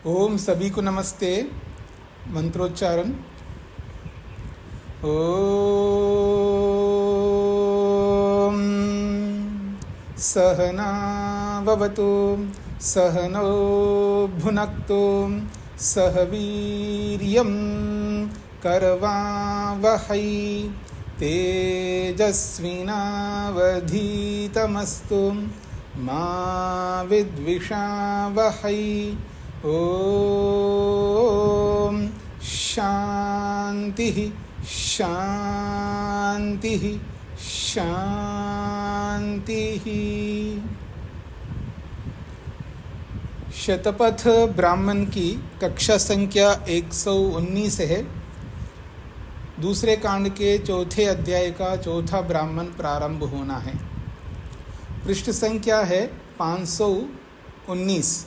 ओम सभी को नमस्ते। मंत्रोच्चारण। ओम सहना भवतु सहनौ भुनक्तु सह वीर्यं करवावहै तेजस्विनावधीतमस्तु मा विद्विषावहै। ओम शांति शांति शांति। शतपथ ब्राह्मण की कक्षा संख्या 119 है। दूसरे कांड के चौथे अध्याय का चौथा ब्राह्मण प्रारंभ होना है। पृष्ठ संख्या है 519।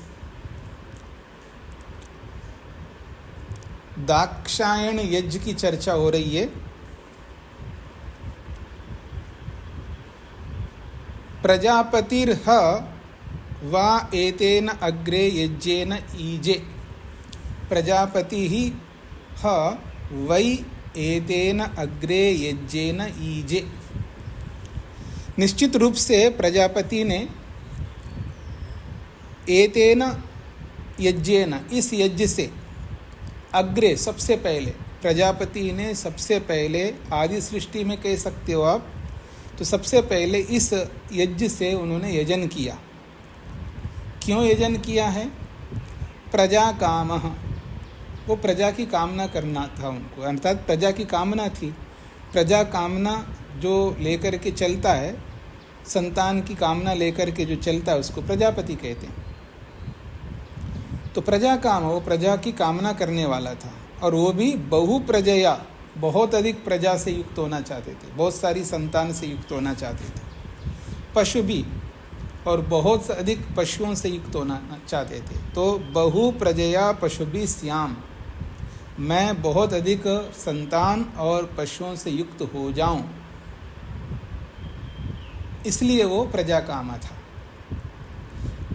दाक्षायण यज्ञ की चर्चा हो रही है। प्रजापतिर्ह वा एतेन अग्रे यज्ञेन ईजे। प्रजापति ही ह वै एतेन अग्रे यज्ञेन ईजे। निश्चित रूप से प्रजापति ने एतेन यज्ञेन इस यज्ञ से अग्रे सबसे पहले, प्रजापति ने सबसे पहले आदि सृष्टि में कह सकते हो आप, तो सबसे पहले इस यज्ञ से उन्होंने यजन किया। क्यों यजन किया है? प्रजा कामः, वो प्रजा की कामना करना था उनको, अर्थात प्रजा की कामना थी। प्रजा कामना जो लेकर के चलता है, संतान की कामना लेकर के जो चलता है उसको प्रजापति कहते हैं। तो प्रजा काम, वो प्रजा की कामना करने वाला था, और वो भी बहु प्रजया, बहुत अधिक प्रजा से युक्त होना चाहते थे, बहुत सारी संतान से युक्त होना चाहते थे। पशु भी, और बहुत अधिक पशुओं से युक्त होना चाहते थे। तो बहु प्रजया पशु भी श्याम, मैं बहुत अधिक संतान और पशुओं से युक्त हो जाऊं, इसलिए वो प्रजा कामा था।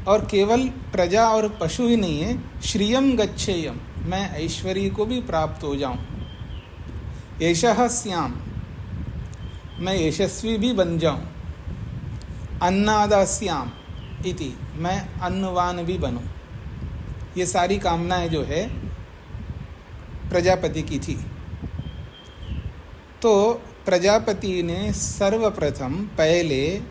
और केवल प्रजा और पशु ही नहीं है, श्रियम गच्छेयम, मैं ऐश्वर्य को भी प्राप्त हो जाऊं। यशः श्याम, मैं यशस्वी भी बन जाऊं। अन्नादास्याम इति, मैं अन्नवान भी बनूं। ये सारी कामनाएं जो है प्रजापति की थी। तो प्रजापति ने सर्वप्रथम पहले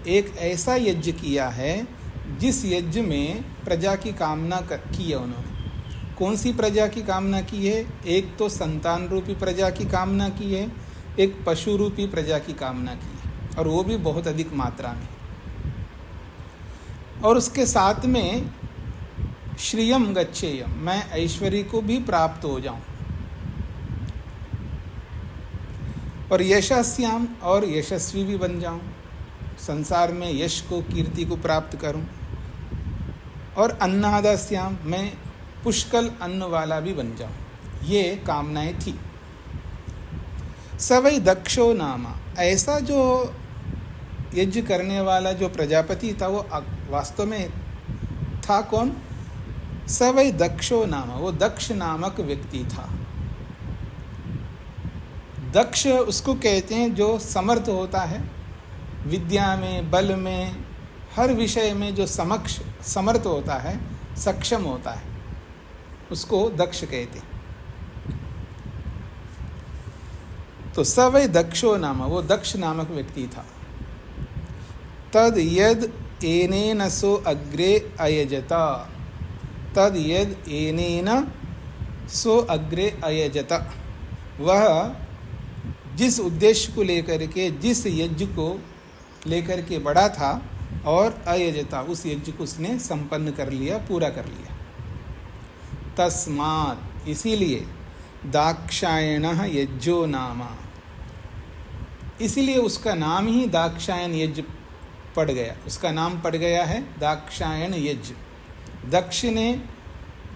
एक ऐसा यज्ञ किया है जिस यज्ञ में प्रजा की कामना की है उन्होंने। कौन सी प्रजा की कामना की है? एक तो संतान रूपी प्रजा की कामना की है, एक पशु रूपी प्रजा की कामना की है, और वो भी बहुत अधिक मात्रा में। और उसके साथ में श्रियम गच्छेयम, मैं ऐश्वर्य को भी प्राप्त हो जाऊं। और यशस्याम, और यशस्वी भी बन जाऊं, संसार में यश को, कीर्ति को प्राप्त करूं। और अन्नादास्याम, मैं पुष्कल अन्न वाला भी बन जाऊं। ये कामनाएं थी। सवै दक्षो नामा, ऐसा जो यज्ञ करने वाला जो प्रजापति था वो वास्तव में था कौन? सवै दक्षो नामा, वो दक्ष नामक व्यक्ति था। दक्ष उसको कहते हैं जो समर्थ होता है, विद्या में, बल में, हर विषय में जो समर्थ होता है, सक्षम होता है, उसको दक्ष कहते हैं। तो स वै दक्षो नाम, वो दक्ष नामक व्यक्ति था। तद यद एनेन सो अग्रे अयजत, तद यद एनेन सो अग्रे अयजत, वह जिस उद्देश्य को लेकर के, जिस यज्ञ को लेकर के बढ़ा था, और अयजता, उस यज्ञ को उसने संपन्न कर लिया, पूरा कर लिया। तस्मात्, इसीलिए दाक्षायणः यज्ञो नामा, इसीलिए उसका नाम ही दाक्षायण यज्ञ पड़ गया। उसका नाम पड़ गया है दाक्षायण यज्ञ। दक्ष ने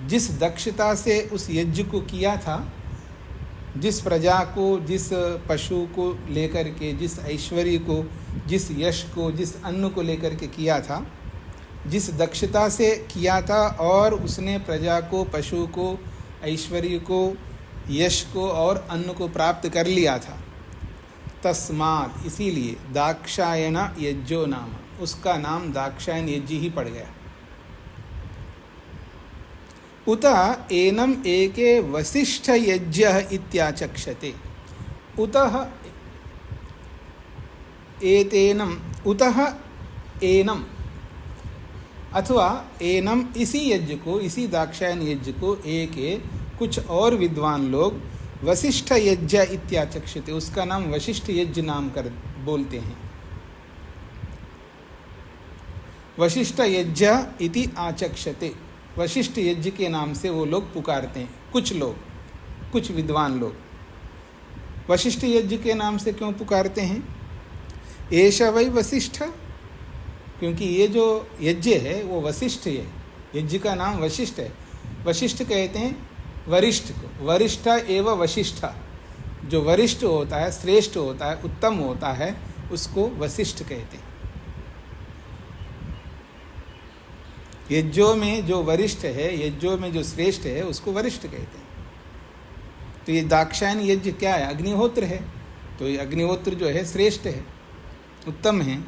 जिस दक्षता से उस यज्ञ को किया था, जिस प्रजा को, जिस पशु को लेकर के, जिस ऐश्वर्य को, जिस यश को, जिस अन्न को लेकर के किया था, जिस दक्षता से किया था और उसने प्रजा को, पशु को, ऐश्वर्य को, यश को और अन्न को प्राप्त कर लिया था। तस्मात्, इसीलिए दाक्षायण यज्ञो नाम, उसका नाम दाक्षायण यज्ञ ही पड़ गया। उत एनम एके वसिष्ठ यज्ञ इत्याचक्षते। उतः एतेनम, उतः एनम, अथवा एनम इसी यज्ञ को, इसी दाक्षायण यज्ञ को एक कुछ और विद्वान लोग वशिष्ठ यज्ञ इत्याचक्षते, उसका नाम वशिष्ठ यज्ञ नाम कर बोलते हैं। वशिष्ठ यज्ञ इति आचक्षते, वशिष्ठ यज्ञ के नाम से वो लोग पुकारते हैं। कुछ लोग, कुछ विद्वान लोग वशिष्ठ यज्ञ के नाम से क्यों पुकारते हैं? एष वै वशिष्ठ, क्योंकि ये जो यज्ञ है वो वशिष्ठ है, यज्ञ का नाम वशिष्ठ है। वशिष्ठ कहते हैं वरिष्ठ को, वरिष्ठ एवं वशिष्ठ, जो वरिष्ठ होता है, श्रेष्ठ होता है, उत्तम होता है, उसको वशिष्ठ कहते हैं। यज्ञों में जो वरिष्ठ है, यज्ञों में जो श्रेष्ठ है, उसको वरिष्ठ कहते हैं। तो ये दाक्षायण यज्ञ क्या है? अग्निहोत्र है। तो ये अग्निहोत्र जो है श्रेष्ठ है, उत्तम है,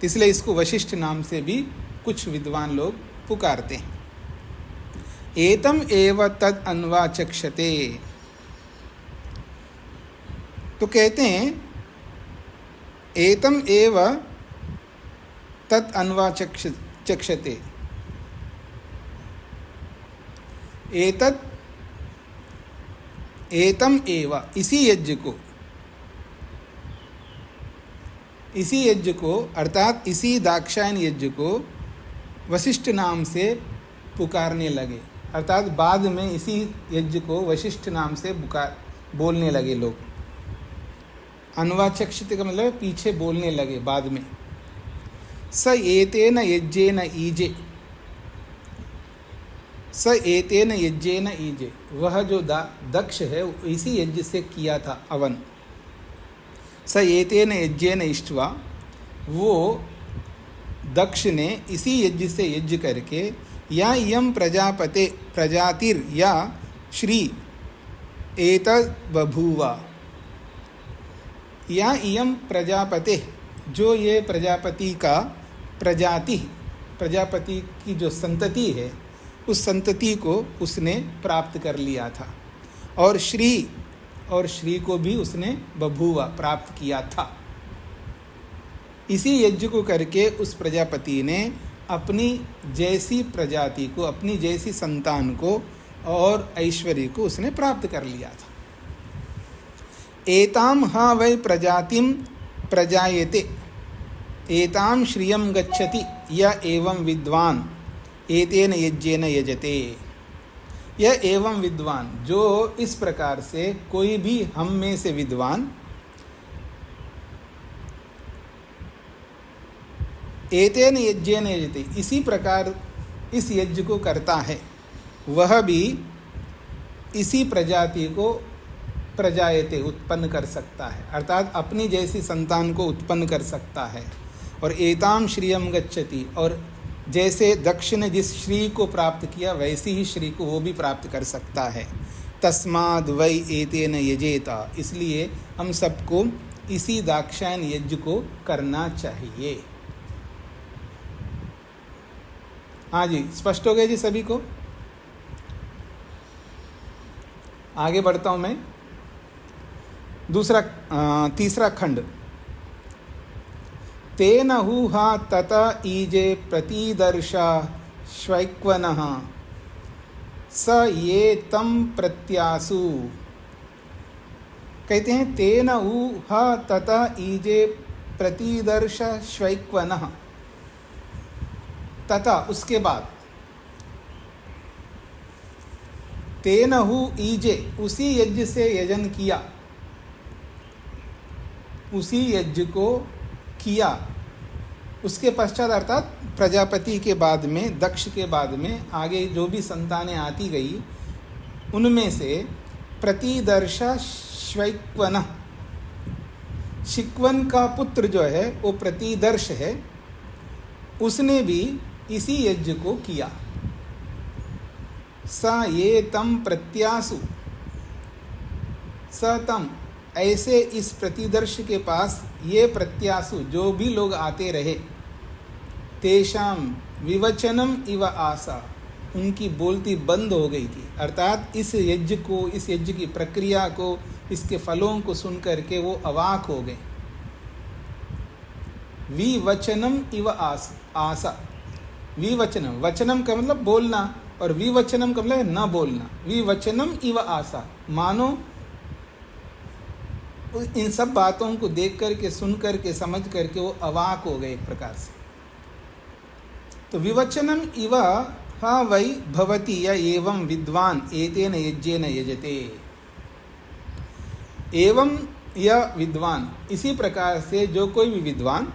इसलिए इसको वशिष्ठ नाम से भी कुछ विद्वान लोग पुकारते हैं। एतम एव तद अन्वाचक्षते, तो कहते हैं एतम एव तद अन्वाचक्षते, एतत एतम एव, इसी यज्ञ को, इसी यज्ञ को अर्थात इसी दाक्षायण यज्ञ को वशिष्ठ नाम से पुकारने लगे, अर्थात बाद में इसी यज्ञ को वशिष्ठ नाम से बोलने लगे लोग। अन्वाचक्षित का मतलब पीछे बोलने लगे बाद में। स एतेन यज्ञेन ईजे, स एतेन यज्ञेन ईजे, वह जो दक्ष है इसी यज्ञ से किया था अवन। स एतेन यज्ञेन इष्ट्वा, वो दक्ष ने इसी यज्ञ से यज्ञ करके, या इयं प्रजापते प्रजातिर या श्री एतद् बभूवा, या इयं प्रजापते, जो ये प्रजापति का प्रजाति, प्रजापति की जो संतति है, उस संतति को उसने प्राप्त कर लिया था। और श्री, और श्री को भी उसने बभूवा प्राप्त किया था। इसी यज्ञ को करके उस प्रजापति ने अपनी जैसी प्रजाति को, अपनी जैसी संतान को और ऐश्वर्य को उसने प्राप्त कर लिया था। एताम हा वै प्रजातिम प्रजायते, एताम श्रियम गच्छति य एवं विद्वान एतेन यज्ञेन यजते। यह एवं विद्वान, जो इस प्रकार से कोई भी हम में से विद्वान एतेन यज्ञेन यजते, इसी प्रकार इस यज्ञ को करता है, वह भी इसी प्रजाति को प्रजायते उत्पन्न कर सकता है, अर्थात अपनी जैसी संतान को उत्पन्न कर सकता है। और एताम श्रियम गच्छति, और जैसे दक्ष ने जिस श्री को प्राप्त किया वैसी ही श्री को वो भी प्राप्त कर सकता है। तस्माद् वै एतेन यजेता, इसलिए हम सबको इसी दाक्षायण यज्ञ को करना चाहिए। हाँ जी, स्पष्ट हो गया जी सभी को? आगे बढ़ता हूँ मैं। तीसरा खंड। तेन हुहा तत ईजे प्रतिदर्शा श्वैक्वनः स ये तम प्रत्यासु। कहते हैं तेन हुहा तत ईजे प्रतिदर्श श्वैक्वनः, तथा उसके बाद, तेन हु ईजे, उसी यज्ञ से यजन किया, उसी यज्ञ को किया, उसके पश्चात अर्थात प्रजापति के बाद में, दक्ष के बाद में आगे जो भी संतानें आती गई, उनमें से प्रतिदर्श श्वैक्वन, शिक्वन का पुत्र जो है वो प्रतिदर्श है, उसने भी इसी यज्ञ को किया। स ये तम प्रत्यासु, स तम ऐसे इस प्रतिदर्श के पास, ये प्रत्यासु जो भी लोग आते रहे, तेषाम विवचनम इव आसा, उनकी बोलती बंद हो गई थी। अर्थात इस यज्ञ को, इस यज्ञ की प्रक्रिया को, इसके फलों को सुन करके वो अवाक हो गए। विवचनम इव आसा, विवचनम, वचनम का मतलब बोलना और विवचनम का मतलब न बोलना। विवचनम इव आसा, मानो इन सब बातों को देख करके, सुन करके, समझ करके वो अवाक हो गए एक प्रकार से। तो विवचनम इव हा वै भवति य एवं विद्वान एतेन यज्ञेन यजते। एवं यह विद्वान, इसी प्रकार से जो कोई भी विद्वान,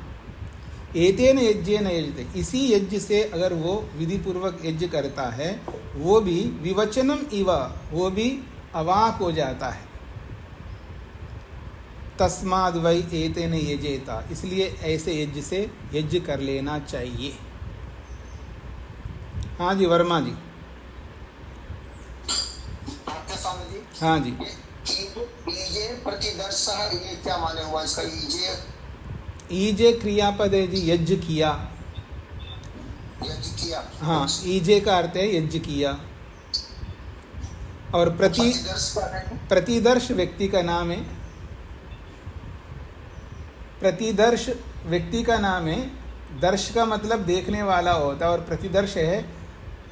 एतेन यज्ञेन यजते, इसी यज्ञ से अगर वो विधि पूर्वक यज्ञ करता है, वो भी विवचनम इव, वो भी अवाक हो जाता है। तस्माद् वै एतेन यजेता, इसलिए ऐसे यज्ञ से यज्ञ कर लेना चाहिए। हाँ जी वर्मा जी। स्वामी जी। हाँ जी। ईजे प्रतिदर्श, ये क्या माने हुआ इसका? ईजे, ईजे क्रियापद है जी, यज्ञ किया। यज्ञ किया। हाँ, ईजे का अर्थ है यज्ञ किया। और प्रतिदर्श व्यक्ति का नाम है। प्रतिदर्श व्यक्ति का नाम है। दर्श का मतलब देखने वाला होता है और प्रतिदर्श है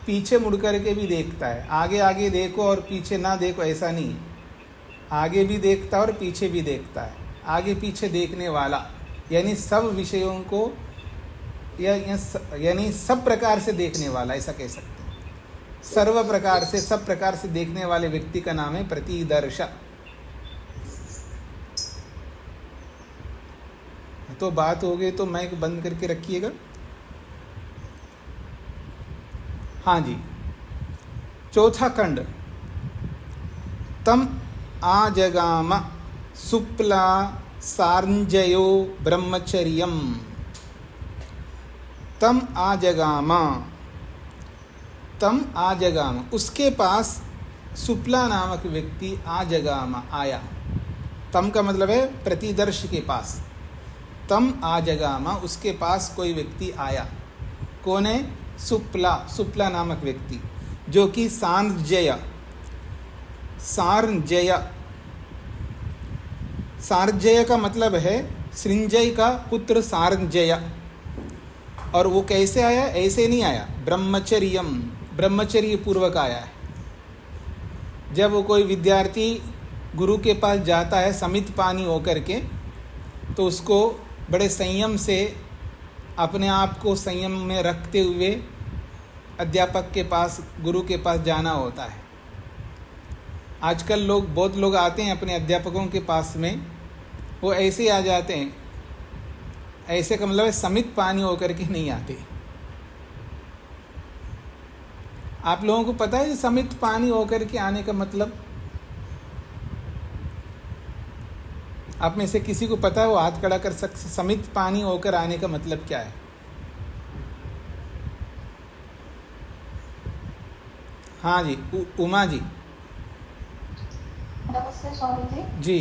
पीछे मुड़ करके भी देखता है। आगे आगे देखो और पीछे ना देखो, ऐसा नहीं है। आगे भी देखता है और पीछे भी देखता है। आगे पीछे देखने वाला, यानी सब विषयों को यानी सब प्रकार से देखने वाला, ऐसा कह सकते हैं। सर्व प्रकार से, सब प्रकार से देखने वाले व्यक्ति का नाम है प्रतिदर्श। तो बात हो गई तो माइक बंद करके रखिएगा। हाँ जी, चौथा खंड। तम आजगाम सुप्ला सार्ंजयो ब्रह्मचर्यम। तम आजगाम, तम आजगाम, उसके पास सुप्ला नामक व्यक्ति आजगाम, आया। तम का मतलब है प्रतिदर्श के पास। तम आजगामा, उसके पास कोई व्यक्ति आया। कौन है? सुप्ला, सुप्ला नामक व्यक्ति, जो कि सार्ंजय, सार्ंजय, सार्ंजय का मतलब है सृंजय का पुत्र सार्ंजय। और वो कैसे आया? ऐसे नहीं आया, ब्रह्मचर्यम, ब्रह्मचर्य पूर्वक आया है। जब वो कोई विद्यार्थी गुरु के पास जाता है समित पानी होकर के, तो उसको बड़े संयम से, अपने आप को संयम में रखते हुए अध्यापक के पास, गुरु के पास जाना होता है। आजकल लोग, बहुत लोग आते हैं अपने अध्यापकों के पास में, वो ऐसे ही आ जाते हैं। ऐसे का मतलब है समित पानी होकर के नहीं आते। आप लोगों को पता है समित पानी होकर के आने का मतलब? आप में से किसी को पता है? वो हाथ खड़ा कर सकते, समित पानी होकर आने का मतलब क्या है? हाँ जी, उमा जी। नमस्ते स्वामी जी। जी।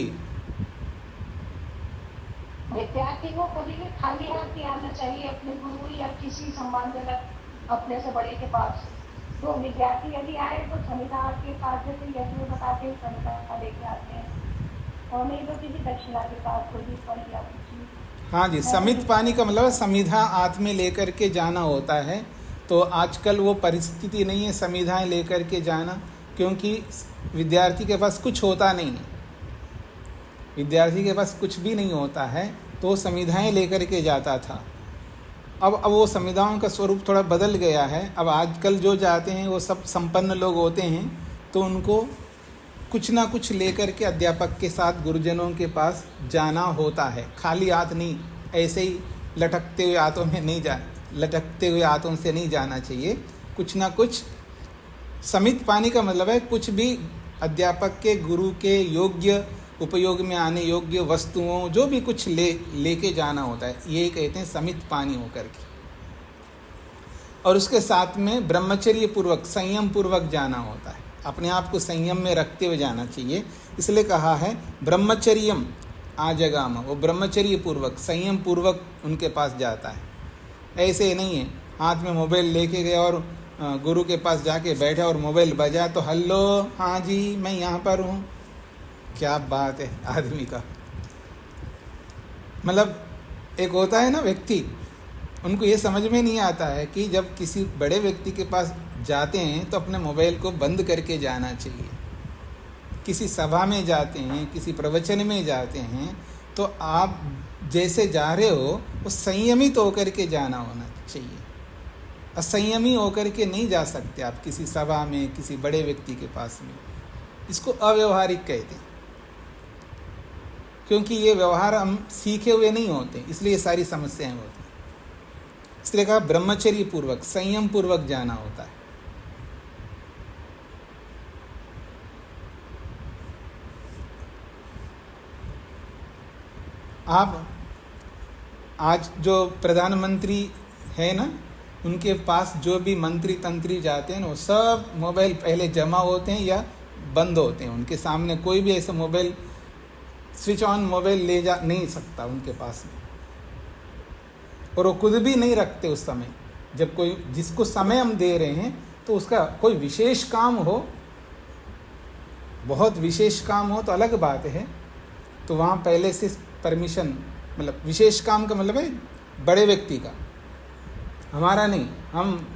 विद्यार्थी को कभी भी खाली हाथ नहीं आना चाहिए अपने गुरु या किसी सम्मानजनक अपने से बड़े के पास। तो विद्यार्थी यदि आए तो संहिता के पास जैसे यज्ञ बताते हैं, संहिता लेके आते हैं, और नहीं तो किसी दक्षिणा के पास कोई फल या कुछ। हाँ जी, समित पानी का मतलब समिधा हाथ में लेकर के जाना होता है। तो आजकल वो परिस्थिति नहीं है समिधाएं लेकर के जाना, क्योंकि विद्यार्थी के पास कुछ होता नहीं है। विद्यार्थी के पास कुछ भी नहीं होता है, तो समिधाएं लेकर के जाता था। अब वो समिधाओं का स्वरूप थोड़ा बदल गया है। अब आजकल जो जाते हैं वो सब संपन्न लोग होते हैं, तो उनको कुछ ना कुछ लेकर के अध्यापक के साथ गुरुजनों के पास जाना होता है। खाली हाथ नहीं, ऐसे ही लटकते हुए हाथों में नहीं लटकते हुए हाथों से नहीं जाना चाहिए। कुछ ना कुछ, समित पानी का मतलब है कुछ भी अध्यापक के, गुरु के योग्य, उपयोग में आने योग्य वस्तुओं, जो भी कुछ लेके जाना होता है, ये कहते हैं समित पानी होकर के। और उसके साथ में ब्रह्मचर्य पूर्वक, संयम पूर्वक जाना होता है। अपने आप को संयम में रखते हुए जाना चाहिए। इसलिए कहा है ब्रह्मचर्यम आजगाम, वो ब्रह्मचर्य पूर्वक, संयम पूर्वक उनके पास जाता है। ऐसे नहीं है हाथ में मोबाइल लेके गया और गुरु के पास जाके बैठा और मोबाइल बजा तो हेलो, हाँ जी मैं यहाँ पर हूँ। क्या बात है आदमी का। मतलब एक होता है ना व्यक्ति, उनको ये समझ में नहीं आता है कि जब किसी बड़े व्यक्ति के पास जाते हैं तो अपने मोबाइल को बंद करके जाना चाहिए। किसी सभा में जाते हैं, किसी प्रवचन में जाते हैं, तो आप जैसे जा रहे हो वो संयमित होकर के जाना होना चाहिए। असंयमी होकर के नहीं जा सकते आप किसी सभा में, किसी बड़े व्यक्ति के पास में। इसको अव्यवहारिक कहते हैं, क्योंकि ये व्यवहार हम सीखे हुए नहीं होते, इसलिए ये सारी समस्याएं होती हैं। इसलिए कहा ब्रह्मचर्य पूर्वक, संयम पूर्वक जाना होता है। आप आज जो प्रधानमंत्री है ना, उनके पास जो भी मंत्री तंत्री जाते हैं ना, वो सब मोबाइल पहले जमा होते हैं या बंद होते हैं। उनके सामने कोई भी ऐसा मोबाइल, स्विच ऑन मोबाइल ले जा नहीं सकता उनके पास में, और वो खुद भी नहीं रखते उस समय। जब कोई, जिसको समय हम दे रहे हैं, तो उसका कोई विशेष काम हो, बहुत विशेष काम हो तो अलग बात है, तो वहाँ पहले से परमिशन, मतलब विशेष काम का मतलब है बड़े व्यक्ति का, हमारा नहीं। हम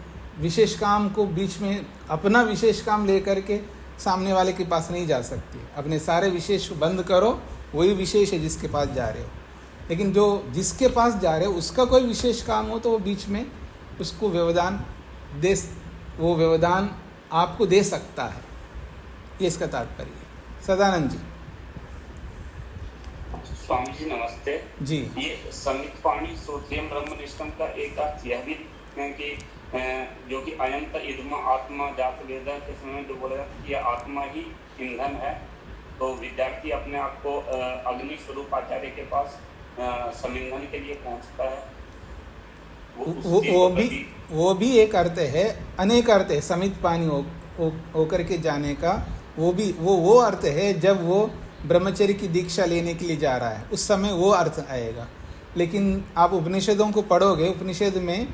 विशेष काम को बीच में, अपना विशेष काम लेकर के सामने वाले के पास नहीं जा सकते। अपने सारे विशेष बंद करो, वही विशेष है जिसके पास जा रहे हो। लेकिन जो जिसके पास जा रहे हो उसका कोई विशेष काम हो तो वो बीच में उसको व्यवधान दे, वो व्यवधान आपको दे सकता है। ये इसका तात्पर्य है। सदानंद जी। स्वामी जी नमस्ते जी। ये समित पाणी श्रोत्रियम ब्रह्मनिष्ठम का एक अर्थ यह भी है कि जो कि अयंत इदम आत्मा जात वेद के समय में जो बोला जाता है कि यह आत्मा ही ईंधन है, तो विद्यार्थी अपने आप को अग्नि स्वरूप आचार्य के पास समईंधन के लिए पहुंचता है। वो भी एक अर्थ है, अनेक अर्थ है। समित पानी होकर के जाने का वो अर्थ है जब वो ब्रह्मचर्य की दीक्षा लेने के लिए जा रहा है, उस समय वो अर्थ आएगा। लेकिन आप उपनिषदों को पढ़ोगे, उपनिषद में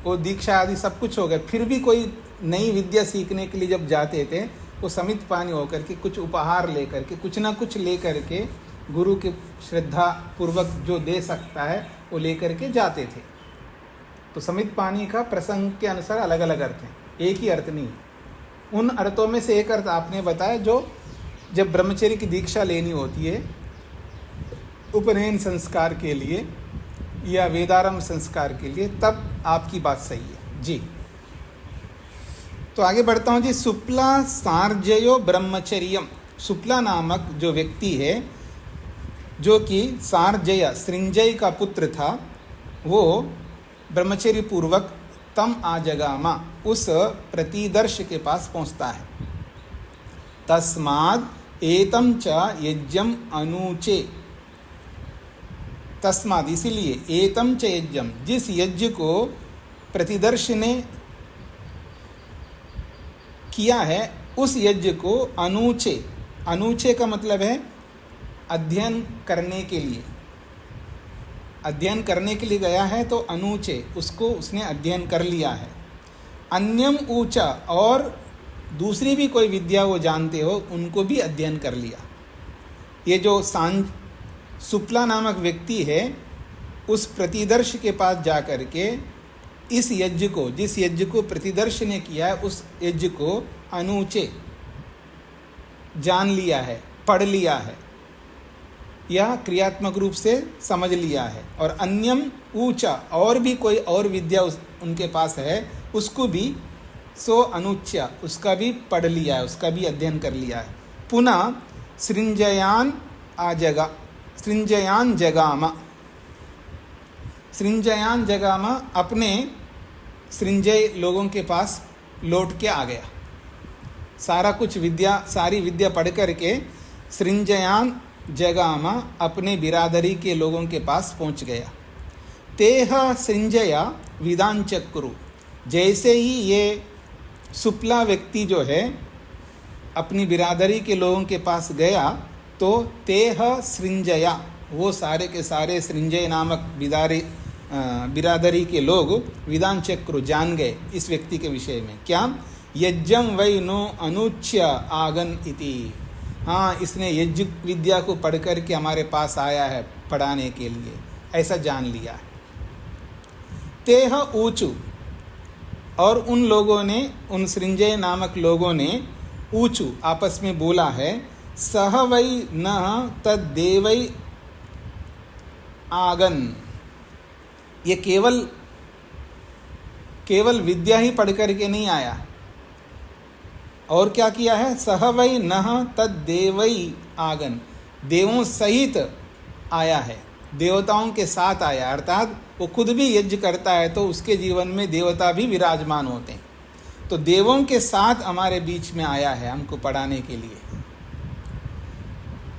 वो दीक्षा आदि सब कुछ हो गया, फिर भी कोई नई विद्या सीखने के लिए जब जाते थे, वो समित पानी होकर के कुछ उपहार लेकर के, कुछ ना कुछ लेकर के, गुरु के श्रद्धा पूर्वक जो दे सकता है वो लेकर के जाते थे। तो समित पानी का प्रसंग के अनुसार अलग अलग अर्थ हैं, एक ही अर्थ नहीं। उन अर्थों में से एक अर्थ आपने बताया जो जब ब्रह्मचर्य की दीक्षा लेनी होती है, उपनयन संस्कार के लिए या वेदारंभ संस्कार के लिए, तब आपकी बात सही है जी। तो आगे बढ़ता हूँ जी। सुप्ला सार्जयो ब्रह्मचर्यम, सुप्ला नामक जो व्यक्ति है, जो कि सार्जय, सृंजय का पुत्र था, वो ब्रह्मचर्य पूर्वक तम आजगामा, उस प्रतिदर्श के पास पहुँचता है। तस्माद एतम च यज्ञम अनुचे, तस्माद इसीलिए, एतम च यज्ञम, जिस यज्ञ को प्रतिदर्श ने किया है, उस यज्ञ को अनुचे, अनुचे का मतलब है अध्ययन करने के लिए, अध्ययन करने के लिए गया है तो अनुचे, उसको उसने अध्ययन कर लिया है। अन्यम ऊचा, और दूसरी भी कोई विद्या वो जानते हो उनको भी अध्ययन कर लिया। ये जो सुप्ला नामक व्यक्ति है, उस प्रतिदर्श के पास जा कर के इस यज्ञ को, जिस यज्ञ को प्रतिदर्श ने किया है, उस यज्ञ को अनुचे जान लिया है, पढ़ लिया है, या क्रियात्मक रूप से समझ लिया है। और अन्यम ऊचा, और भी कोई और विद्या उनके पास है, उसको भी सो अनुच्य, उसका भी पढ़ लिया है, उसका भी अध्ययन कर लिया है। पुनः सृंजयान जगामा, सृंजयान जगामा, अपने सृंजय लोगों के पास लौट के आ गया। सारा कुछ विद्या, सारी विद्या पढ़ कर के सृंजयान जगामा, अपने बिरादरी के लोगों के पास पहुंच गया। तेह सृंजया विदांचक्रु। जैसे ही ये सुपला व्यक्ति जो है अपनी बिरादरी के लोगों के पास गया तो तेह सृंजया, वो सारे के सारे सृंजय नामक बिरादरी के लोग विदांचक्रु जान गए इस व्यक्ति के विषय में। क्या? यज्ञम वै नो अनुच्य आगन इति। हाँ, इसने यज्ञ विद्या को पढ़ कर के हमारे पास आया है पढ़ाने के लिए, ऐसा जान लिया है। तेह ऊचु, और उन लोगों ने, उन सृंजय नामक लोगों ने ऊचु आपस में बोला है, सह वै न तद्देवै आगन। ये केवल विद्या ही पढ़ करके नहीं आया, और क्या किया है? सह वै नह तद्देवै आगन, देवों सहित आया है, देवताओं के साथ आया, अर्थात वो खुद भी यज्ञ करता है तो उसके जीवन में देवता भी विराजमान होते हैं। तो देवों के साथ हमारे बीच में आया है हमको पढ़ाने के लिए।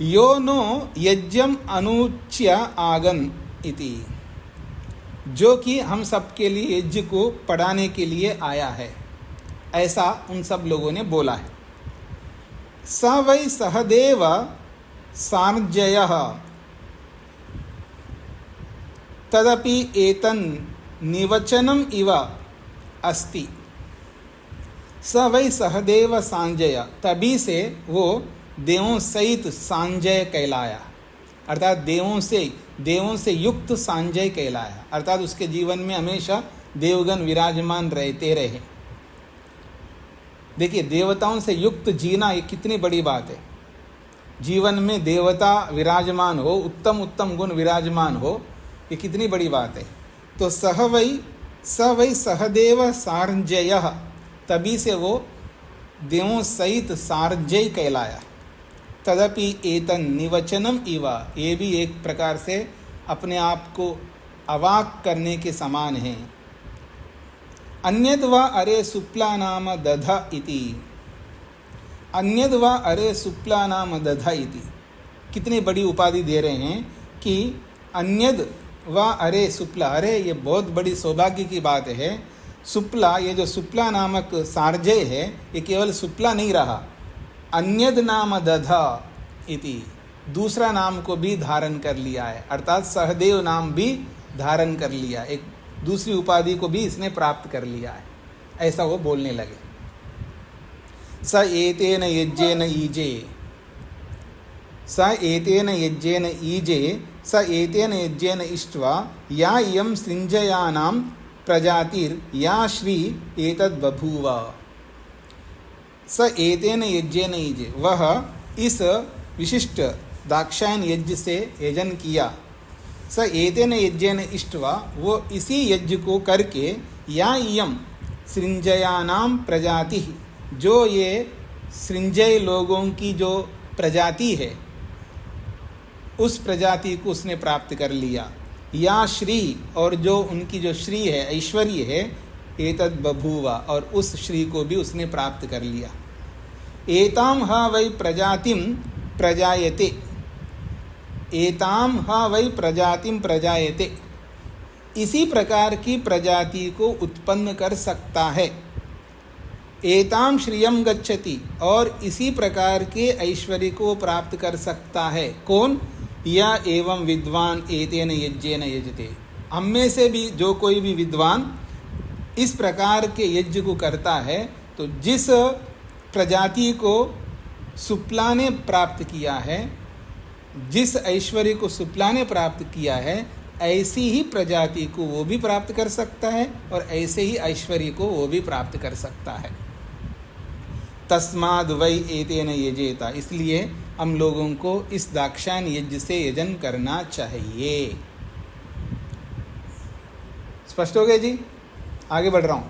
यो नो यज्ञम अनुच्य आगन इति, जो कि हम सबके लिए यज्ञ को पढ़ाने के लिए आया है, ऐसा उन सब लोगों ने बोला है। स वै सहदेव सार्जयः तदपि एतन निवचनम इव अस्ति। स वै सहदेव सांजय, तभी से वो देवों सहित सांजय कहलाया, अर्थात देवों से युक्त सांजय कहलाया, अर्थात उसके जीवन में हमेशा देवगण विराजमान रहते रहे। देखिए, देवताओं से युक्त जीना ये कितनी बड़ी बात है। जीवन में देवता विराजमान हो, उत्तम उत्तम गुण विराजमान हो, ये कितनी बड़ी बात है। तो स वै सहदेव सार्जयः, तभी से वो देवों सहित सार्जय कहलाया। तदपि एतन निवचनम इवा, ये भी एक प्रकार से अपने आप को अवाक करने के समान है। अन्यद्वा अरे सुप्ला नाम दध इति, अन्यद्वा अरे सुप्ला नाम दध इति, कितनी बड़ी उपाधि दे रहे हैं कि अन्यद व अरे सुप्ला। अरे, ये बहुत बड़ी सौभाग्य की बात है। सुप्ला, ये जो सुप्ला नामक सार्जय है, ये केवल सुप्ला नहीं रहा, अन्यद नाम दधा इति, दूसरा नाम को भी धारण कर लिया है, अर्थात सहदेव नाम भी धारण कर लिया, एक दूसरी उपाधि को भी इसने प्राप्त कर लिया है, ऐसा वो बोलने लगे। स एतेन यज्ञेन ईजे, स एतेन यज्ञेन ईजे, स एतेन यज्ञेन इष्ट्वा या इयं सृञ्जयानां प्रजातिर या श्री एतद् बभूव। स एतेन यज्ञेन ईजे, वह इस विशिष्ट दाक्षायन यज्ञ से यजन किया। स एतेन यज्ञेन इष्ट्वा, वो इसी यज्ञ को करके, या इयं सृञ्जयानां प्रजाति, जो ये सृञ्जय लोगों की जो प्रजाति है, उस प्रजाति को उसने प्राप्त कर लिया। या श्री, और जो उनकी जो श्री है, ऐश्वर्य है, एतद् बभूवा, और उस श्री को भी उसने प्राप्त कर लिया। एताम हा वै प्रजातिम प्रजायते, एताम हा वै प्रजातिम प्रजायते, इसी प्रकार की प्रजाति को उत्पन्न कर सकता है। एताम श्रियम गच्छति, और इसी प्रकार के ऐश्वर्य को प्राप्त कर सकता है। कौन? या एवं विद्वान एतेन यज्ञेन यजते, हम में से भी जो कोई भी विद्वान इस प्रकार के यज्ञ को करता है, तो जिस प्रजाति को सुप्ला ने प्राप्त किया है, जिस ऐश्वर्य को सुप्ला ने प्राप्त किया है, ऐसी ही प्रजाति को वो भी प्राप्त कर सकता है, और ऐसे ही ऐश्वर्य को वो भी प्राप्त कर सकता है। तस्माद् वै एतेन यजेता, इसलिए हम लोगों को इस दाक्षायन यज्ञ से यजन करना चाहिए। स्पष्ट हो गया जी? आगे बढ़ रहा हूं।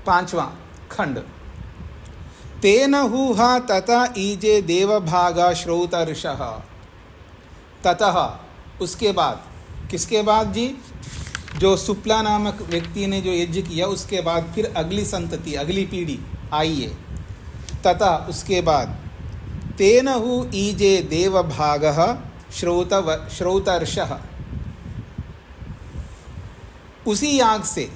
5वां खंड। तेन हुहा तथा ईजे देवभागा श्रोतर्षः, ततः, उसके बाद, किसके बाद जी? जो सुप्ला नामक व्यक्ति ने जो यज्ञ किया, उसके बाद फिर अगली संतति, अगली पीढ़ी आई है। तथा, उसके बाद, तेन हु ईजे देवभागः श्रौतर्षः, उसी याग से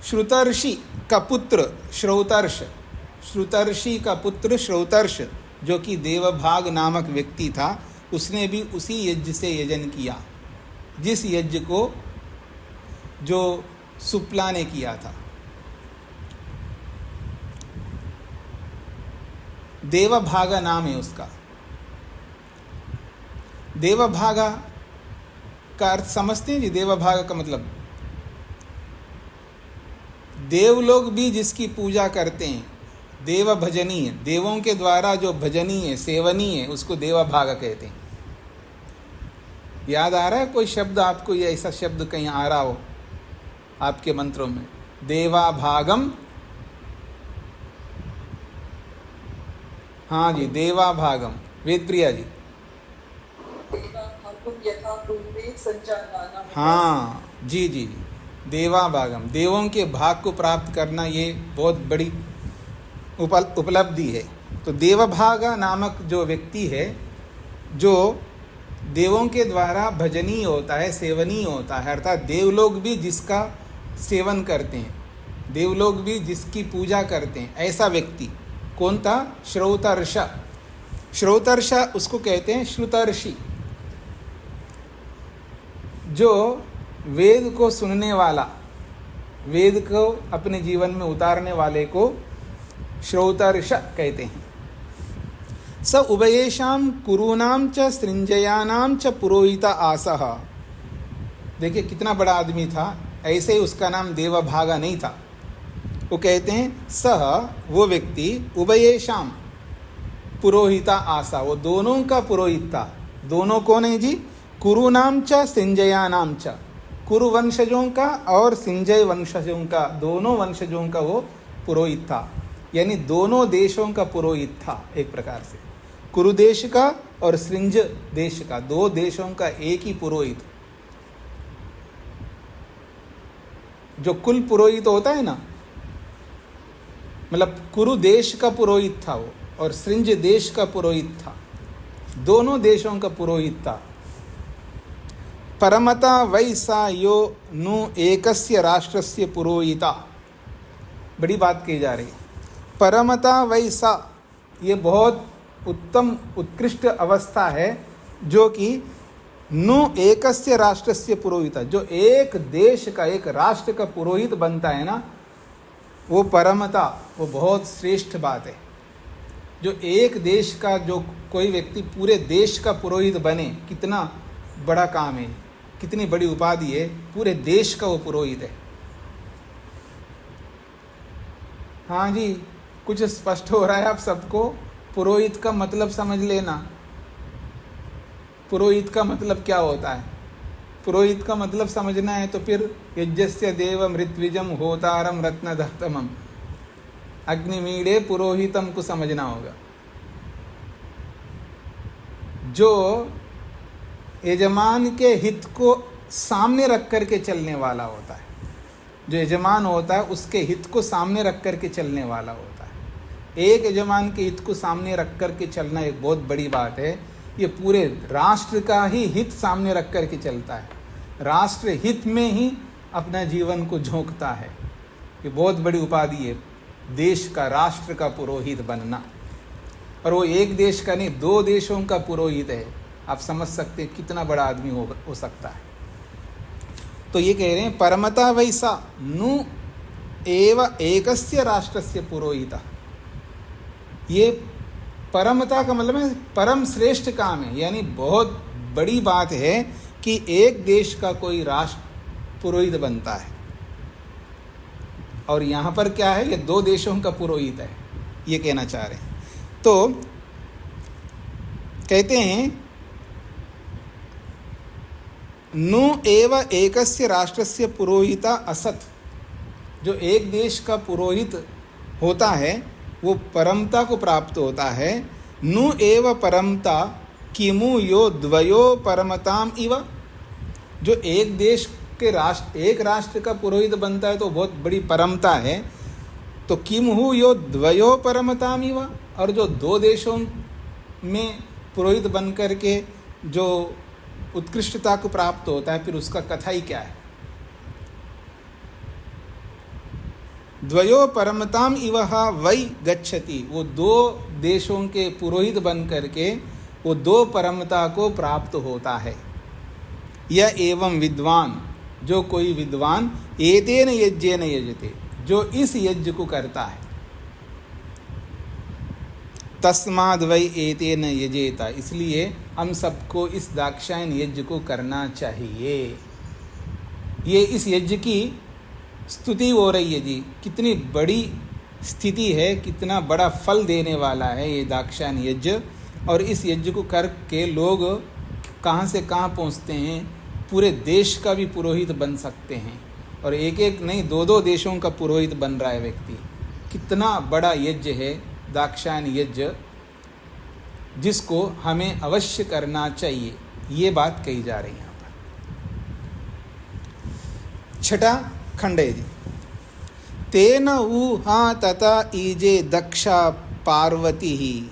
श्रुतर्षि का पुत्र श्रौतर्ष, श्रुतर्षि का पुत्र श्रौतर्ष जो कि देवभाग नामक व्यक्ति था, उसने भी उसी यज्ञ से यजन किया जिस यज्ञ को जो सुप्ला ने किया था। देवभागा नाम है उसका। देवभागा का अर्थ समझते हैं जी? देवभागा का मतलब देवलोग भी जिसकी पूजा करते हैं, देव भजनीय, देवों के द्वारा जो भजनीय सेवनीय है, उसको देवभागा कहते हैं। याद आ रहा है कोई शब्द आपको, ये ऐसा शब्द कहीं आ रहा हो आपके मंत्रों में? देवाभागम, हाँ जी, देवाभागम। वेदप्रिया जी, हाँ जी जी जी, देवाभागम, देवों के भाग को प्राप्त करना, ये बहुत बड़ी उपलब्धि है। तो देवभागा नामक जो व्यक्ति है, जो देवों के द्वारा भजनीय होता है, सेवनीय होता है, अर्थात देवलोग भी जिसका सेवन करते हैं, देवलोग भी जिसकी पूजा करते हैं, ऐसा व्यक्ति कौन था? श्रौतर्ष। श्रौतर्ष उसको कहते हैं श्रुतर्षि, जो वेद को सुनने वाला, वेद को अपने जीवन में उतारने वाले को श्रौतर्ष कहते हैं। स उभयेषां कुरूणां च सृंजयानां च पुरोहिता आसः। देखिए कितना बड़ा आदमी था, ऐसे ही उसका नाम देवभागा नहीं था। वो कहते हैं सह, वो व्यक्ति, उभयेषां पुरोहिता आसा, वो दोनों का पुरोहित था। दोनों कौन है जी? कुरूणां च सिंजयानां च, कुरु वंशजों का और सिंजय वंशजों का, दोनों वंशजों का वो पुरोहित था। यानी दोनों देशों का पुरोहित था एक प्रकार से, कुरु देश का और सृंज देश का, दो देशों का एक ही पुरोहित। जो कुल पुरोहित होता है ना, मतलब कुरु देश का पुरोहित था वो, और सृंज देश का पुरोहित था, दोनों देशों का पुरोहित था। परमता वैसा यो नु एकस्य राष्ट्रस्य पुरोहिता, बड़ी बात कही जा रही है। परमता वैसा, ये बहुत उत्तम उत्कृष्ट अवस्था है, जो कि नु एकस्य राष्ट्रस्य पुरोहिता, जो एक देश का, एक राष्ट्र का पुरोहित बनता है ना, वो परमता, वो बहुत श्रेष्ठ बात है। जो एक देश का, जो कोई व्यक्ति पूरे देश का पुरोहित बने, कितना बड़ा काम है, कितनी बड़ी उपाधि है, पूरे देश का वो पुरोहित है। हाँ जी, कुछ स्पष्ट हो रहा है आप सबको? पुरोहित का मतलब समझ लेना। पुरोहित का मतलब क्या होता है? पुरोहित का मतलब समझना है तो फिर यज्ञस्य देव मृत्विजम होतारम रत्नदत्तमम अग्निमीड़े पुरोहितम को समझना होगा। जो यजमान के हित को सामने रख करके चलने वाला होता है, जो यजमान होता है उसके हित को सामने रख करके चलने वाला होता है। एक यजमान के हित को सामने रख करके चलना एक बहुत बड़ी बात है। ये पूरे राष्ट्र का ही हित सामने रख करके चलता है, राष्ट्र हित में ही अपना जीवन को झोंकता है। ये बहुत बड़ी उपाधि है, देश का, राष्ट्र का पुरोहित बनना। और वो एक देश का नहीं, दो देशों का पुरोहित है। आप समझ सकते हैं कितना बड़ा आदमी हो सकता है। तो ये कह रहे हैं परमता वैसा नु एव एकस्य राष्ट्रस्य पुरोहिता। ये परमता का मतलब है परम श्रेष्ठ काम है, यानी बहुत बड़ी बात है कि एक देश का कोई राष्ट्र पुरोहित बनता है। और यहाँ पर क्या है, ये दो देशों का पुरोहित है, ये कहना चाह रहे हैं। तो कहते हैं नु एव एकस्य राष्ट्रस्य पुरोहिता असत। जो एक देश का पुरोहित होता है वो परमता को प्राप्त होता है। नु एव परमता किमु यो द्वयो परमताम इव। जो एक देश के राष्ट्र, एक राष्ट्र का पुरोहित बनता है तो बहुत बड़ी परमता है। तो किमहु यो द्वयो परमताम इव, और जो दो देशों में पुरोहित बन कर के जो उत्कृष्टता को प्राप्त होता है, फिर उसका कथा ही क्या है। द्वयो परमताम इवह वै गच्छति, वो दो देशों के पुरोहित बन करके वो दो परमता को प्राप्त होता है। यह एवं विद्वान, जो कोई विद्वान एतेन यज्ञेन यजते, जो इस यज्ञ को करता है, तस्माद् वै एतेन यजेता, इसलिए हम सबको इस दाक्षायन यज्ञ को करना चाहिए। ये इस यज्ञ की स्तुति हो रही है जी, कितनी बड़ी स्थिति है, कितना बड़ा फल देने वाला है ये दाक्षायन यज्ञ। और इस यज्ञ को करके लोग कहाँ से कहाँ पहुँचते हैं, पूरे देश का भी पुरोहित बन सकते हैं, और एक एक नहीं, दो दो देशों का पुरोहित बन रहा है व्यक्ति। कितना बड़ा यज्ञ है दाक्षायन यज्ञ, जिसको हमें अवश्य करना चाहिए, ये बात कही जा रही है यहाँ पर। छठा खंड है जी, तेन ऊहा तथा ईजे दक्षा पार्वती ही,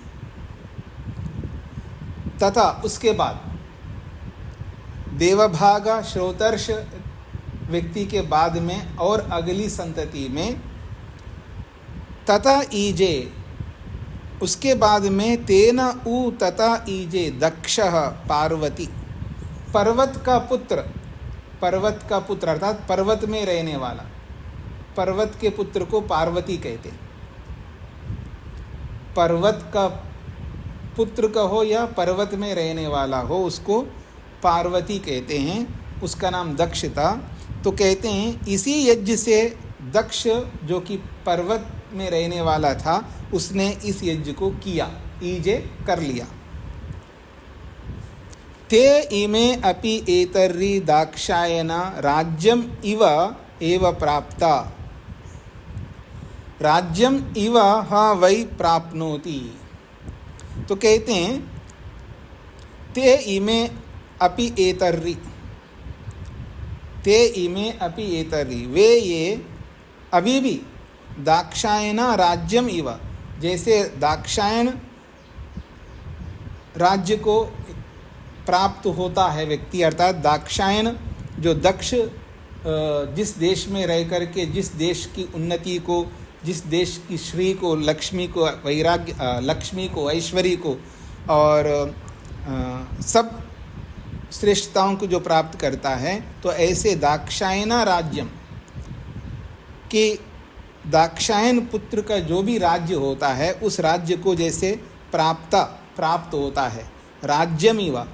तथा उसके बाद देवभागा श्रोतर्ष व्यक्ति के बाद में और अगली संतति में, तथा ईजे उसके बाद में, तेन ऊ तथा ईजे दक्षः पार्वती, पर्वत का पुत्र, पर्वत का पुत्र अर्थात पर्वत में रहने वाला, पर्वत के पुत्र को पार्वती कहते हैं। पर्वत का पुत्र कहो या पर्वत में रहने वाला हो, उसको पार्वती कहते हैं। उसका नाम दक्ष था। तो कहते हैं इसी यज्ञ से दक्ष, जो कि पर्वत में रहने वाला था, उसने इस यज्ञ को किया, ईजे कर लिया। ते इमे अपि एतर्रि दाक्षायन राज्यम इव एव प्राप्ता, राज्यम इव हा वै प्राप्नोति। तो कहते हैं ते इमे अपि एतर्रि, ते इमे अपि एतर्रि, वे ये अभी भी दाक्षायन राज्यम इव, जैसे दाक्षायन राज्य को प्राप्त होता है व्यक्ति, अर्थात दाक्षायन जो दक्ष जिस देश में रह करके जिस देश की उन्नति को, जिस देश की श्री को, लक्ष्मी को, वैराग्य, लक्ष्मी को, ऐश्वर्य को और सब श्रेष्ठताओं को जो प्राप्त करता है, तो ऐसे दाक्षायन राज्यम कि दाक्षायन पुत्र का जो भी राज्य होता है, उस राज्य को जैसे प्राप्त होता है। राज्यमिवा,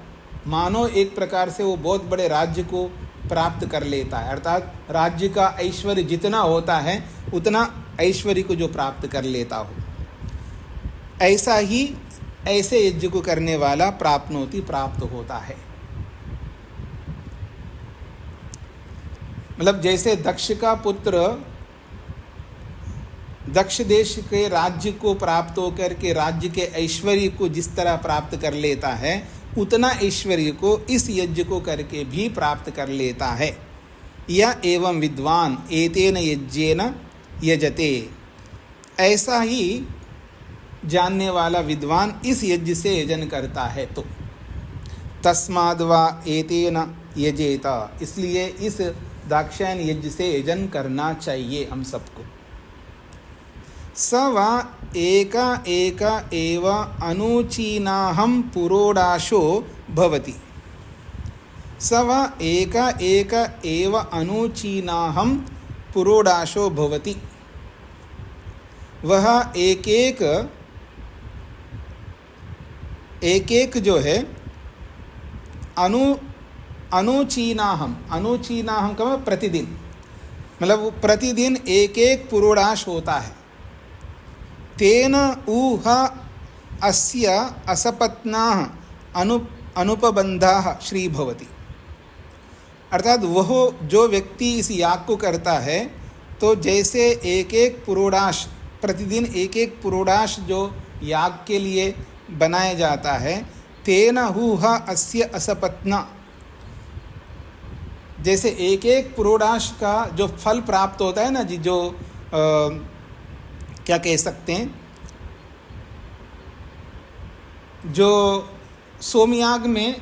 मानो एक प्रकार से वो बहुत बड़े राज्य को प्राप्त कर लेता है, अर्थात राज्य का ऐश्वर्य जितना होता है उतना ऐश्वर्य को जो प्राप्त कर लेता हो, ऐसा ही ऐसे यज्ञ को करने वाला प्राप्नोति, प्राप्त होता है। मतलब जैसे दक्ष का पुत्र दक्ष देश के राज्य को प्राप्त होकर के राज्य के ऐश्वर्य को जिस तरह प्राप्त कर लेता है, उतना ऐश्वर्य को इस यज्ञ को करके भी प्राप्त कर लेता है। यह एवं विद्वान एतेन यज्ञेन यजते, ऐसा ही जानने वाला विद्वान इस यज्ञ से यजन करता है। तो तस्माद्वा एतेन यजेता, इसलिए इस दाक्षायन यज्ञ से यजन करना चाहिए हम सबको। स वा एका एका एव अनुचीनाहं पुरोडाशो भवति, स वा एका एका एव अनुचीनाहं पुरोडाशो भवति, वह एक एक जो है अनुचीनाहम का प्रतिदिन, मतलब प्रतिदिन एक एक पुरोडाश होता है। तेन ऊह अस्य असपत्नाः अनुपबन्धाः श्री भवति, अर्थात वह जो व्यक्ति इस याग को करता है, तो जैसे एक एक पुरोडाश, प्रतिदिन एक एक पुरोडाश जो याग के लिए बनाया जाता है, तेन ऊह अस्य असपत्ना, जैसे एक एक पुरोडाश का जो फल प्राप्त होता है ना जी, जो क्या कह सकते हैं, जो सोमयाग में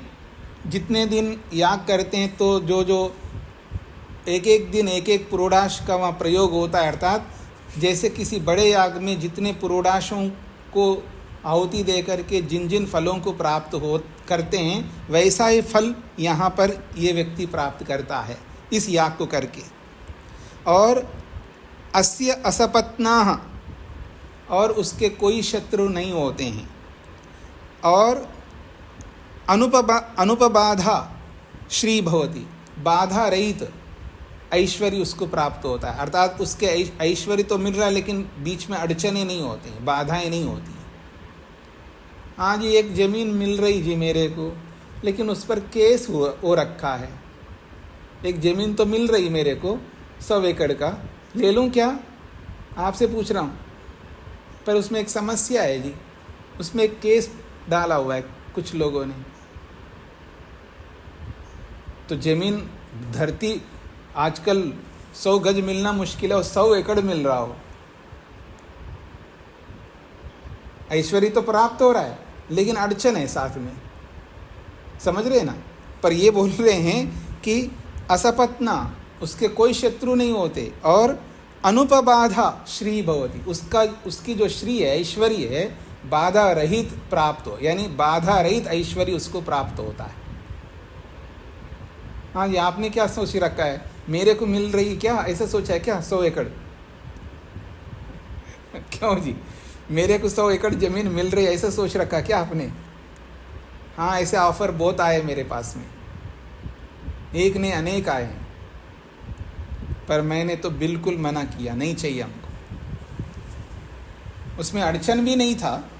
जितने दिन याग करते हैं तो जो जो एक एक दिन एक एक पुरोडाश का वहाँ प्रयोग होता है, अर्थात जैसे किसी बड़े याग में जितने पुरोडाशों को आहुति दे करके जिन जिन फलों को प्राप्त हो करते हैं, वैसा ही फल यहाँ पर ये व्यक्ति प्राप्त करता है इस याग को करके। और अस्य असपत्नाः, और उसके कोई शत्रु नहीं होते हैं। और अनुपबाधा श्री भवति, बाधा रहित ऐश्वर्य उसको प्राप्त होता है, अर्थात उसके ऐश्वर्य तो मिल रहा है लेकिन बीच में अड़चने नहीं होती, बाधाएं नहीं होती। हाँ जी, एक ज़मीन मिल रही जी मेरे को, लेकिन उस पर केस हो रखा है। एक ज़मीन तो मिल रही मेरे को 100 एकड़ का, ले लूँ क्या, आपसे पूछ रहा हूँ, पर उसमें एक समस्या है जी, उसमें एक केस डाला हुआ है कुछ लोगों ने। तो ज़मीन धरती आजकल 100 गज मिलना मुश्किल है और 100 एकड़ मिल रहा हो, ऐश्वर्य तो प्राप्त हो रहा है लेकिन अड़चन है साथ में, समझ रहे ना। पर ये बोल रहे हैं कि असपत्ना, उसके कोई शत्रु नहीं होते, और अनुपबाधा श्री भवति, उसकी जो श्री है, ऐश्वर्य है, बाधा रहित प्राप्त हो, यानी बाधा रहित ऐश्वर्य उसको प्राप्त होता है। हाँ जी, आपने क्या सोच रखा है, मेरे को मिल रही क्या, ऐसा सोचा है क्या 100 एकड़? क्यों जी, मेरे को 100 एकड़ ज़मीन मिल रही है ऐसा सोच रखा क्या आपने? हाँ, ऐसे ऑफ़र बहुत आए मेरे पास में, एक ने अनेक आए हैं, पर मैंने तो बिल्कुल मना किया, नहीं चाहिए हमको। उसमें अड़चन भी नहीं था,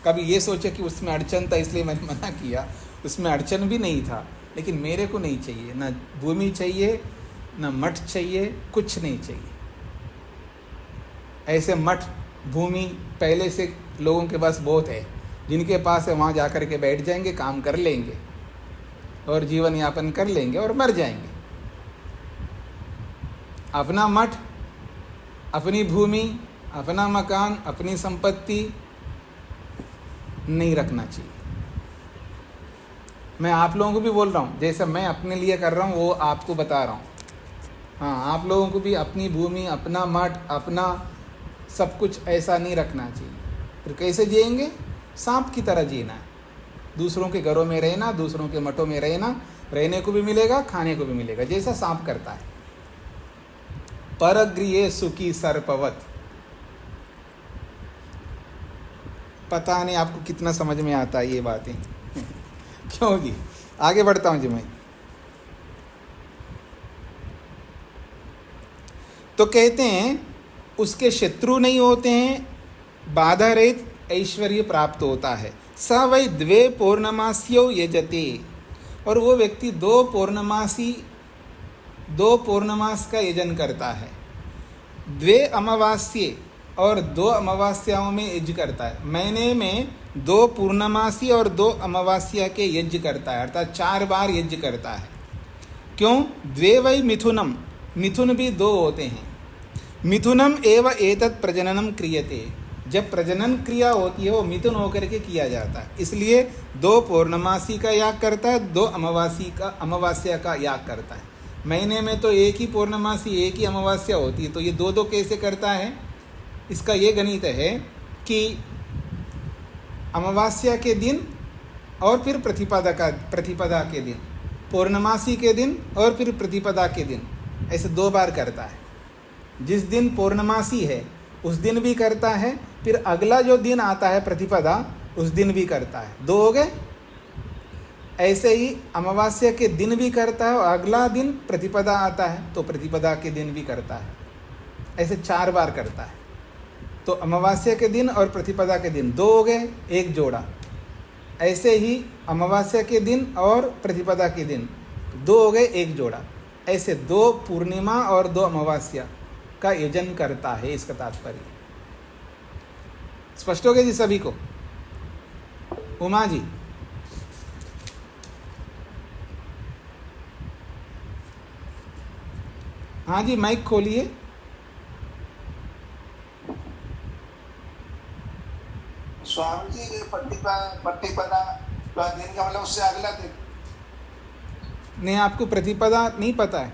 कभी ये सोचा कि उसमें अड़चन था इसलिए मैंने मना किया, उसमें अड़चन भी नहीं था, लेकिन मेरे को नहीं चाहिए, ना भूमि चाहिए, ना मठ चाहिए, कुछ नहीं चाहिए। ऐसे मठ भूमि पहले से लोगों के पास बहुत है, जिनके पास है वहाँ जा कर के बैठ जाएंगे, काम कर लेंगे और जीवन यापन कर लेंगे और मर जाएंगे। अपना मठ, अपनी भूमि, अपना मकान, अपनी संपत्ति नहीं रखना चाहिए। मैं आप लोगों को भी बोल रहा हूँ, जैसे मैं अपने लिए कर रहा हूँ वो आपको बता रहा हूँ। हाँ, आप लोगों को भी अपनी भूमि, अपना मठ, अपना सब कुछ ऐसा नहीं रखना चाहिए। फिर कैसे जिएंगे? सांप की तरह जीना है, दूसरों के घरों में रहना, दूसरों के मठों में रहना, रहने को भी मिलेगा, खाने को भी मिलेगा, जैसा सांप करता है। परगृहे सुखी सर्पवत। पता नहीं आपको कितना समझ में आता है ये बातें। क्यों जी, आगे बढ़ता हूँ जी मैं। तो कहते हैं उसके शत्रु नहीं होते हैं, बाधा रहित ऐश्वर्य प्राप्त होता है। स वै 2 पौर्णमास्यो यजते, और वो व्यक्ति 2 पौर्णमास का यजन करता है। 2 अमावास्ये और 2 अमावास्याओं में यज्ञ करता है। महीने में 2 पूर्णमासी और 2 अमावास्या के यज्ञ करता है, अर्थात 4 बार यज्ञ करता है। क्यों? 2 वै मिथुनम, मिथुन भी 2 होते हैं। मिथुनम एव एतत् प्रजननम क्रियते, जब प्रजनन क्रिया होती है वो मिथुन होकर के किया जाता है, इसलिए 2 पौर्णमासी का याग करता है, 2 अमावास्या का याग करता है। महीने में तो एक ही पौर्णमासी, एक ही अमावस्या होती है, तो ये 2 कैसे करता है? इसका ये गणित है कि अमावस्या के दिन और फिर प्रतिपदा के दिन, पौर्णमासी के दिन और फिर प्रतिपदा के दिन, ऐसे 2 बार करता है। जिस दिन पौर्णमासी है उस दिन भी करता है, फिर अगला जो दिन आता है प्रतिपदा उस दिन भी करता है। 2 हो गए। ऐसे ही अमावस्या के दिन भी करता है और अगला दिन प्रतिपदा आता है तो प्रतिपदा के दिन भी करता है, ऐसे 4 बार करता है। तो अमावस्या के दिन और प्रतिपदा के दिन 2 हो गए, एक जोड़ा। ऐसे ही अमावस्या के दिन और प्रतिपदा के दिन 2 हो गए, एक जोड़ा। ऐसे 2 पूर्णिमा और 2 अमावस्या का यजन करता है, इसका तात्पर्य। स्पष्ट हो गया जी सभी को? उमा जी, हाँ जी, माइक खोलिए। स्वामी जी ये प्रतिपदा का दिन का मतलब उससे अगला दिन। नहीं, आपको प्रतिपदा नहीं पता है?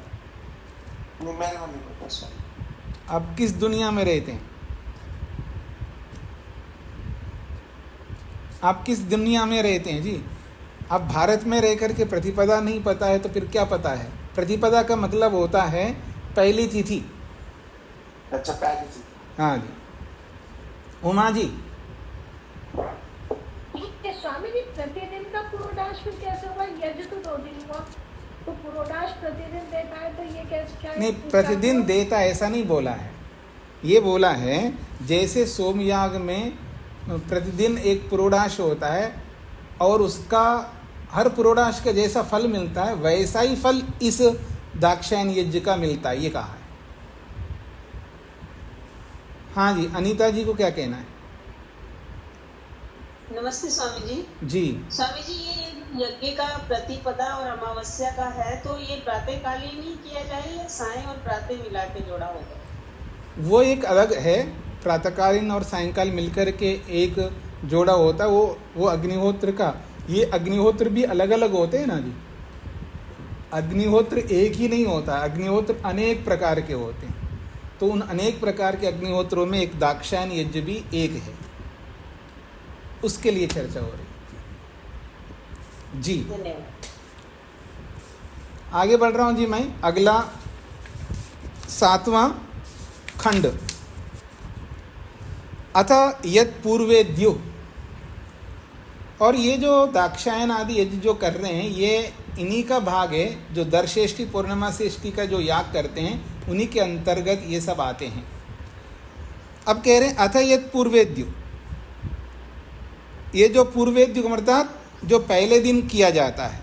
नहीं, मेरे को नहीं पता स्वामी। आप किस दुनिया में रहते हैं? आप किस दुनिया में रहते हैं जी? आप भारत में रह कर के प्रतिपदा नहीं पता है तो फिर क्या पता है? प्रतिपदा का मतलब होता है पहली तिथि। अच्छा, पहली थी। हाँ जी। उमा जी, ये स्वामी जी प्रतिदिन का पुरोडाश फिर कैसे हुआ? यज्ञ तो 2 दिन हुआ, तो पुरोडाश प्रतिदिन देता है तो ये कैसे क्या? नहीं, प्रतिदिन देता ऐसा नहीं बोला है। ये बोला है जैसे सोमयाग में प्रतिदिन एक पुरोडाश होता है और उसका हर पुरोडाश का जैसा फल मिलता है वैसा ही फल इस दाक्षायन यज्ञ का मिलता है, ये कहा है। हाँ जी, अनीता जी को क्या कहना है? नमस्ते स्वामी जी। जी स्वामी जी, ये यज्ञ का प्रतिपदा और अमावस्या का है तो ये प्रातःकालीन ही किया जाए या सायं और प्रातः मिला के जोड़ा होगा? वो एक अलग है, प्रातःकालीन और सायंकाल मिलकर के एक जोड़ा होता है, वो अग्निहोत्र का। ये अग्निहोत्र भी अलग अलग होते हैं ना जी। अग्निहोत्र एक ही नहीं होता, अग्निहोत्र अनेक प्रकार के होते हैं। तो उन अनेक प्रकार के अग्निहोत्रों में एक दाक्षायन यज्ञ भी एक है, उसके लिए चर्चा हो रही जी। धन्यवाद। आगे बढ़ रहा हूँ जी मैं। अगला 7वां खंड। अथ यत् पूर्वेद्यो, और ये जो दाक्षायन आदि यज्ञ जो कर रहे हैं ये इन्हीं का भाग है, जो दर्शेष्टि पूर्णिमा षष्ठी का जो याग करते हैं उन्हीं के अंतर्गत ये सब आते हैं। अब कह रहे हैं अथ यत् पूर्वेद्यो, ये जो पूर्वेद्यो अर्थात जो पहले दिन किया जाता है।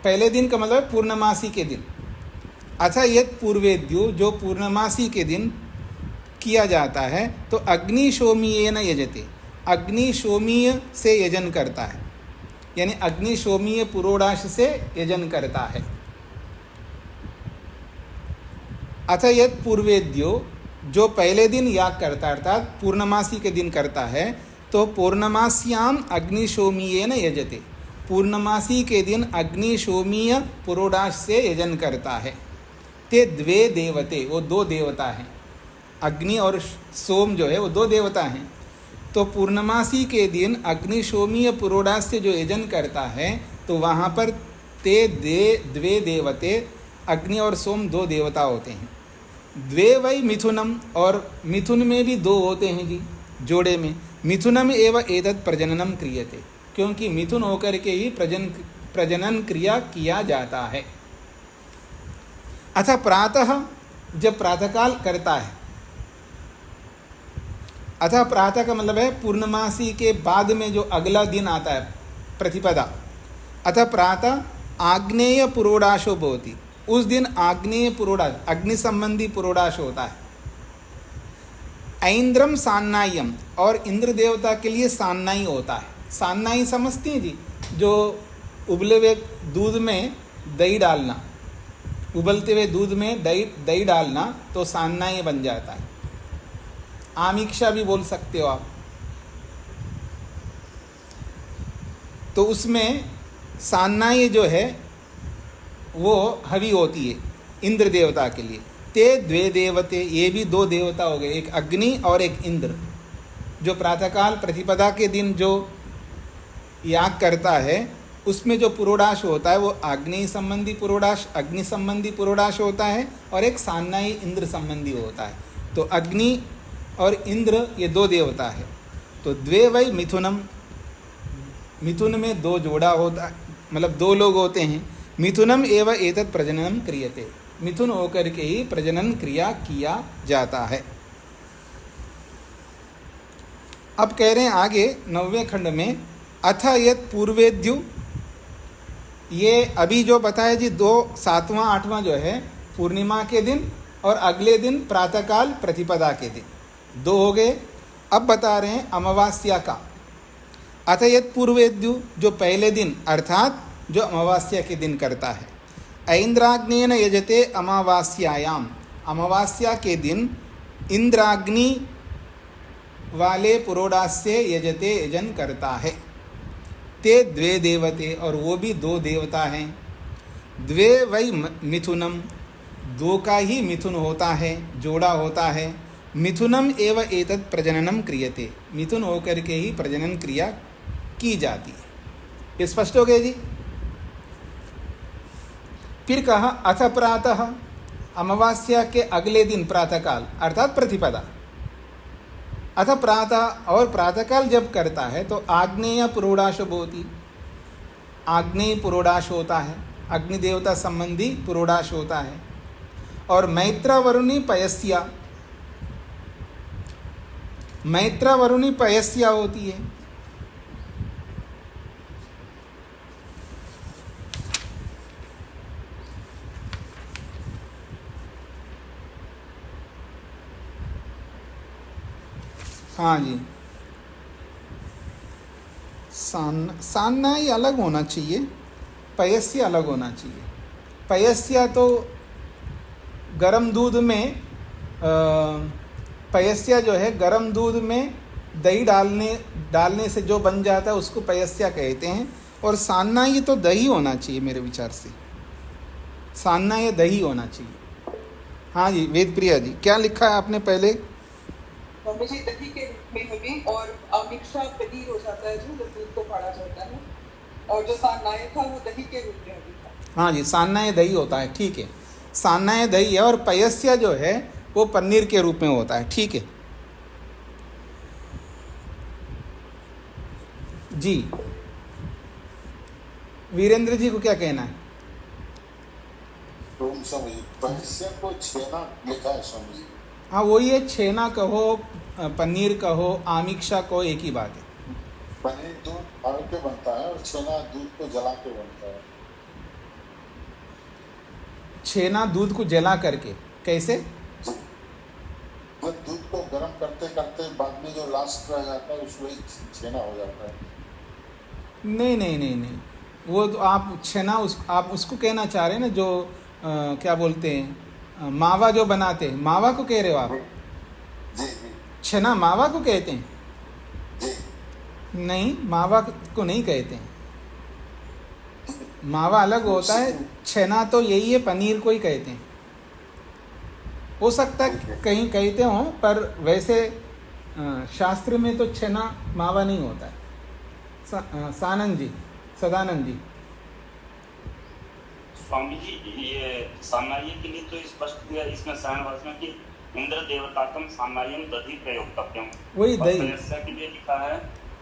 पहले दिन का मतलब पूर्णमासी के दिन। अथ यत् पूर्वेद्यो, जो पूर्णमासी के दिन किया जाता है, तो अग्निशोमीयेन यजते, अग्निशोमीय से यजन करता है, यानी अग्निशोमीय पुरोडाश से यजन करता है। अथ यत् पूर्वेद्यो, जो पहले दिन याग करता है अर्थात पूर्णमासी के दिन करता है, तो पूर्णमास्याम अग्निशोमीयेन यजते, पूर्णमासी के दिन अग्निशोमीय पुरोडाश से यजन करता है। ते द्वे देवते, वो 2 देवता हैं। अग्नि और सोम जो है वो 2 देवता हैं। तो पूर्णमासी के दिन अग्निशोमीय पुरोडाश से जो यजन करता है तो वहाँ पर ते द्वे देवते, अग्नि और सोम 2 देवता होते हैं। द्वे वै मिथुनम, और मिथुन में भी 2 होते हैं जी, जोड़े में। मिथुनम एव एतत् प्रजननम क्रियते, क्योंकि मिथुन होकर के ही प्रजनन क्रिया किया जाता है। अतः प्रातः, जब प्रातःकाल करता है, अतः प्रातः का मतलब है पूर्णमासी के बाद में जो अगला दिन आता है प्रतिपदा। अतः प्रातः आग्नेय पुरोडाशो भवति, उस दिन आग्नेय पुरोडाश, अग्नि संबंधी पुरोडाश होता है। ऐन्द्रम सान्नायम, और इंद्र देवता के लिए सान्नाई होता है। सान्नाई समझती हैं जी, जो उबले हुए दूध में दही डालना, उबलते हुए दूध में दही डालना तो सान्नाई बन जाता है। आमिक्षा भी बोल सकते हो आप। तो उसमें सान्नाई जो है वो हवी होती है इंद्र देवता के लिए। ते द्वे देवते, ये भी 2 देवता हो गए, एक अग्नि और एक इंद्र। जो प्रातःकाल प्रतिपदा के दिन जो याग करता है उसमें जो पुरोडाश होता है वो अग्नि संबंधी पुरोडाश, अग्नि संबंधी पुरोडाश होता है, और एक सान्नाई इंद्र संबंधी होता है। तो अग्नि और इंद्र ये 2 देवता है। तो द्वे वै मिथुनम, मिथुन में 2 जोड़ा होता है, मतलब 2 लोग होते हैं। मिथुनम एव एतत् प्रजननम क्रियते, मिथुन होकर के ही प्रजनन क्रिया किया जाता है। अब कह रहे हैं आगे 9वें खंड में, अथ यत् पूर्वेद्यु, ये अभी जो बताया जी 2 7वां 8वां जो है पूर्णिमा के दिन, और अगले दिन प्रातःकाल प्रतिपदा के दिन, 2 हो गए। अब बता रहे हैं अमावास्या का। अथ यत् पूर्वेद्यु, जो पहले दिन अर्थात जो अमावास्या के दिन करता है। ऐन्द्राग्नेन यजते अमावास्यायाम, अमावास्या के दिन इंद्राग्नि वाले पुरोडास्य यजते यजन करता है। ते द्वे देवते, और वो भी दो देवता हैं। द्वे वै मिथुनम, दो का ही मिथुन होता है, जोड़ा होता है। मिथुनम एव एतत् प्रजननम क्रियते, मिथुन होकर के ही प्रजनन क्रिया की जाती है। ये स्पष्ट हो गया जी। फिर कहा अथ प्रातः, अमावास्या के अगले दिन प्रातःकाल अर्थात प्रतिपदा। अथ प्रातः, और प्रातःकाल जब करता है तो आग्नेय पुरोडाश भवति, आग्नेय पुरोडाश होता है, अग्नि देवता संबंधी पुरोडाश होता है। और मैत्रावरुणी पयस्या, मैत्रावरुणी पयस्या होती है। हाँ जी, सान्ना ही अलग होना चाहिए, पयस्या अलग होना चाहिए। पयस्या तो गरम दूध में, पयस्या जो है गरम दूध में दही डालने से जो बन जाता है उसको पयस्या कहते हैं। और सान्ना ये तो दही होना चाहिए मेरे विचार से, सान्ना ये दही होना चाहिए। हाँ जी वेद प्रिया जी, क्या लिखा है आपने पहले? मुझे दही के रूप में हमें, और अमिक्षा पनीर हो जाता है जो दूध को फाड़ा जाता है, और जो सान्नाय था वो दही के रूप में अभी था। हाँ जी, सान्नाय दही होता है, ठीक है। सान्नाय दही है, और पयस्या जो है वो पनीर के रूप में होता है, ठीक है जी। वीरेंद्र जी को क्या कहना है? पयस्या को छेना लिखा है स्वामी जी। हाँ वही है, छेना कहो, पनीर कहो, आमिक्षा कहो, एक ही बात है। पनीर दूध फाड़ के बनता है और छेना दूध को जला के बनता है। छेना दूध को जला करके, कैसे? जब दूध को गर्म करते करते बाद में जो लास्ट रह जाता है उसको ही छेना हो जाता है। नहीं नहीं नहीं नहीं, वो तो आप छेना आप उसको कहना चाह रहे हैं ना, जो क्या बोलते हैं, मावा जो बनाते हैं, मावा को कह रहे हो आप? जी जी। छेना मावा को कहते हैं? जी नहीं, मावा को नहीं कहते हैं। मावा अलग होता है, छेना तो यही है, पनीर को ही कहते हैं। हो सकता है कहीं कहते हों, पर वैसे शास्त्र में तो छेना मावा नहीं होता है। सानंद जी, सदानंद जी। स्वामी जी, ये सान्नाय के लिए तो स्पष्ट किया इसमें सायनवास में कि इंद्र देवताकम सान्नायम दधि प्रयोक्तव्यम, वही दही। पयस्या के लिए लिखा है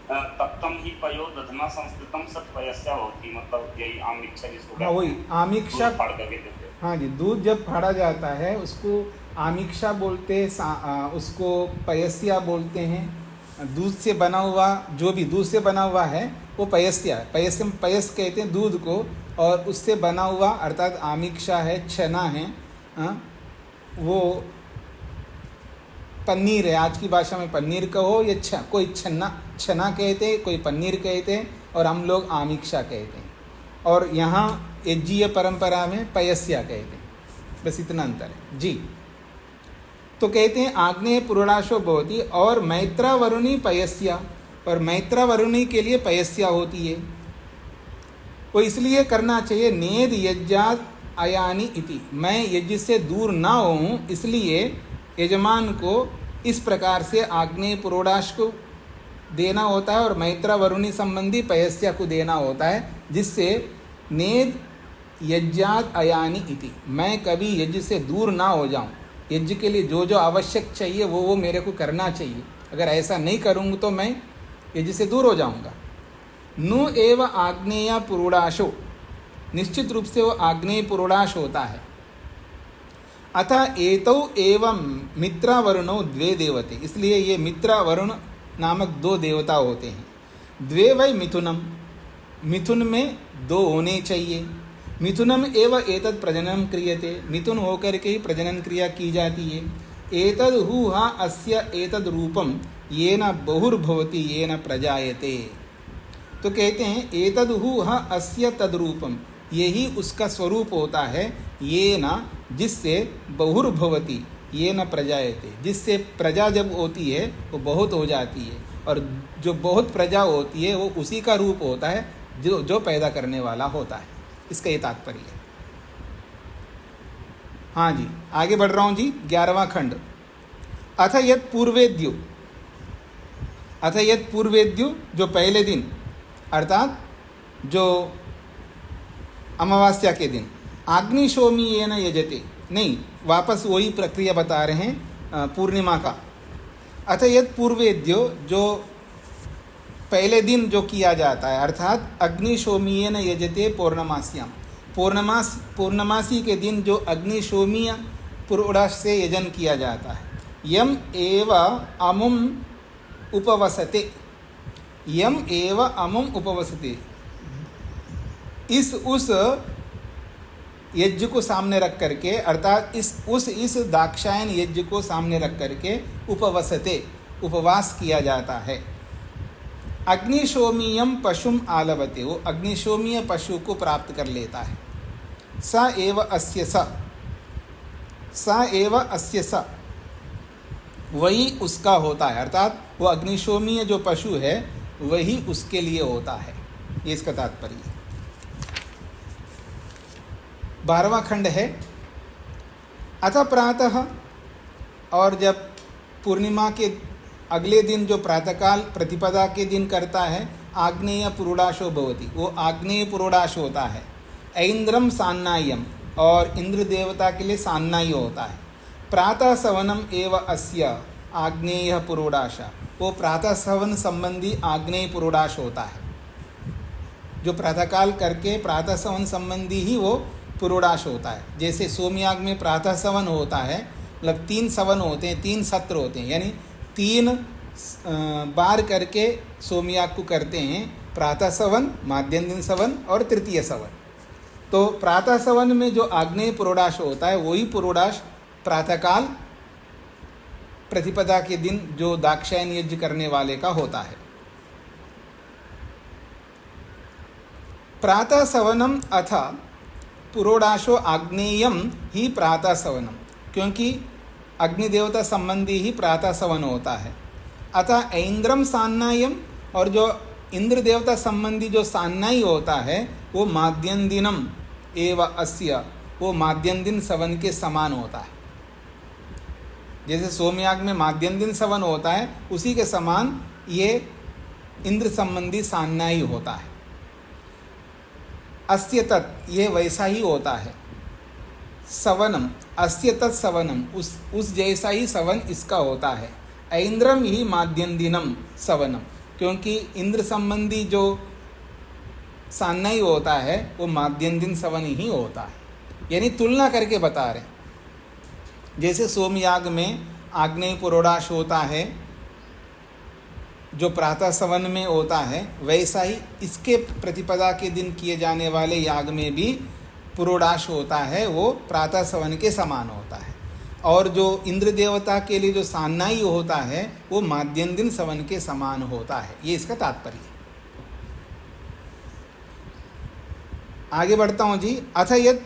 तप्तम ही पयो दधना संस्कृतम सत पयस्या होती, मतलब यही आमिक्षा जिसको हाँ वही आमिक्षा, फाड़ करके देते। हाँ जी, दूध जब फाड़ा जाता है उसको आमिक्षा बोलते हैं, उसको पयस्या बोलते हैं। दूध से बना हुआ, जो भी दूध से बना हुआ है वो पयस्या, पयस कहते हैं दूध को, और उससे बना हुआ अर्थात आमिक्षा है, छना है, वो पनीर है। आज की भाषा में पनीर कहो या कोई छना कहते हैं, कोई पनीर कहते हैं, और हम लोग आमिक्षा कहते हैं। और यहाँ यज्ञीय परंपरा में पयस्या कहते हैं, बस इतना अंतर है जी। तो कहते हैं आग्नेय पुरोडाशो भवति, और मैत्रावरुणी पयस्या, और मैत्रावरुणी के लिए पयस्या होती है। वो इसलिए करना चाहिए, नेद यज्ञात अयानी इति, मैं यज्ञ से दूर ना हूँ, इसलिए यजमान को इस प्रकार से आग्नेय पुरोडाश को देना होता है, और मैत्रावरुणी संबंधी पयस्या को देना होता है, जिससे नेद यज्ञात अयानी इति, मैं कभी यज्ञ से दूर ना हो जाऊं। यज्ञ के लिए जो जो आवश्यक चाहिए वो मेरे को करना चाहिए। अगर ऐसा नहीं करूँगा तो मैं यज्ञ से दूर हो जाऊंगा। नु एव आग्नेय पुरोडाशो, निश्चित रूप से वो आग्नेय पुरोडाश होता है। अतः एतौ एवं मित्रावरुणौ द्वे देवते, इसलिए ये मित्रावरुण नामक दो देवता होते हैं। द्वे वै मिथुनम, मिथुन में दो होने चाहिए। मिथुनम एव एतत् प्रजनन क्रियते, मिथुन होकर के ही प्रजनन क्रिया की जाती है। एतद् हुहा अस्य एतद् रूपम येन बहुर्भवति येन प्रजायते, तो कहते हैं एतद् हुहा अस्य तद्रूपम, यही उसका स्वरूप होता है, येन जिससे बहुर्भवति, ये न प्रजायते, जिससे प्रजा जब होती है वो बहुत हो जाती है, और जो बहुत प्रजा होती है वो उसी का रूप होता है जो पैदा करने वाला होता है। इसका ये तात्पर्य है। हाँ जी, आगे बढ़ रहा हूँ जी। 11वां खंड। अथ यत् पूर्वेद्यु, अथ यत् पूर्वेद्यु, जो पहले दिन अर्थात जो अमावस्या के दिन, आग्निशोमी ये न यजते, नहीं, वापस वही प्रक्रिया बता रहे हैं पूर्णिमा का। अथ यत् पूर्वेद्यो, जो पहले दिन जो किया जाता है, अर्थात अग्निशोमीय न यजते पौर्णमास्याम, पूर्णमासी के दिन जो अग्निशोमीय पुरोडाश से यजन किया जाता है। यम एव अमुम उपवसते, यम एव अमुम उपवसते, उस यज्ञ को सामने रख करके, अर्थात इस दाक्षायन यज्ञ को सामने रख करके उपवसते, उपवास किया जाता है। अग्निशोमीयम पशुम आलवते, वो अग्निशोमीय पशु को प्राप्त कर लेता है। स एव अस्य स, वही उसका होता है, अर्थात वो अग्निशोमीय जो पशु है वही उसके लिए होता है। ये इसका तात्पर्य है। 12वां खंड है। अथ प्रातः, और जब पूर्णिमा के अगले दिन जो प्रातःकाल प्रतिपदा के दिन करता है, आग्नेय पुरोडाशो भवति, वो आग्नेय पुरोडाश होता है। ऐन्द्रम सान्नायम, और इंद्र देवता के लिए सान्नाय होता है। प्रातः सवनम एव अस्य आग्नेय पुरोडाश, वो प्रातः सवन संबंधी आग्नेय पुरोडाश होता है। जो प्रातःकाल करके प्रातः सवन संबंधी ही वो पुरोडाश होता है। जैसे सोमयाग में प्रातः सवन होता है, मतलब 3 सवन होते हैं, 3 सत्र होते हैं, यानी 3 बार करके सोमयाग को करते हैं। प्रातः सवन, माध्यम दिन सवन और तृतीय सवन। तो प्रातः सवन में जो आग्नेय पुरोडाश होता है वही पुरोडाश प्रातःकाल प्रतिपदा के दिन जो दाक्षायन यज्ञ करने वाले का होता है। प्रातः सवनम अथ पुरोडाशो आग्नेयम ही प्रातः सवनम, क्योंकि अग्निदेवता संबंधी ही प्रातः सवन होता है। अतः ऐन्द्रम सान्नायम, और जो इंद्र देवता संबंधी जो सान्नाई होता है वो माध्यम दिनम एव अस्य, वो माध्यम दिन सवन के समान होता है। जैसे सोमयाग में माध्यम दिन सवन होता है, उसी के समान ये इंद्र संबंधी सान्नाई होता है। अस्य तत्, ये वैसा ही होता है। सवनम, अस्य तत् सवनम, उस जैसा ही सवन इसका होता है। ऐन्द्रम ही माध्यम दिनम सवनम, क्योंकि इंद्र संबंधी जो सान्नाई होता है वो माध्यम दिन सवन ही होता है। यानी तुलना करके बता रहे, जैसे सोमयाग में आग्नेय पुरोडाश होता है जो प्रातः सवन में होता है, वैसा ही इसके प्रतिपदा के दिन किए जाने वाले याग में भी पुरोडाश होता है, वो प्रातः सवन के समान होता है। और जो इंद्र देवता के लिए जो सान्नाई होता है वो माध्यम दिन सवन के समान होता है। ये इसका तात्पर्य है। आगे बढ़ता हूँ जी। अथ यत्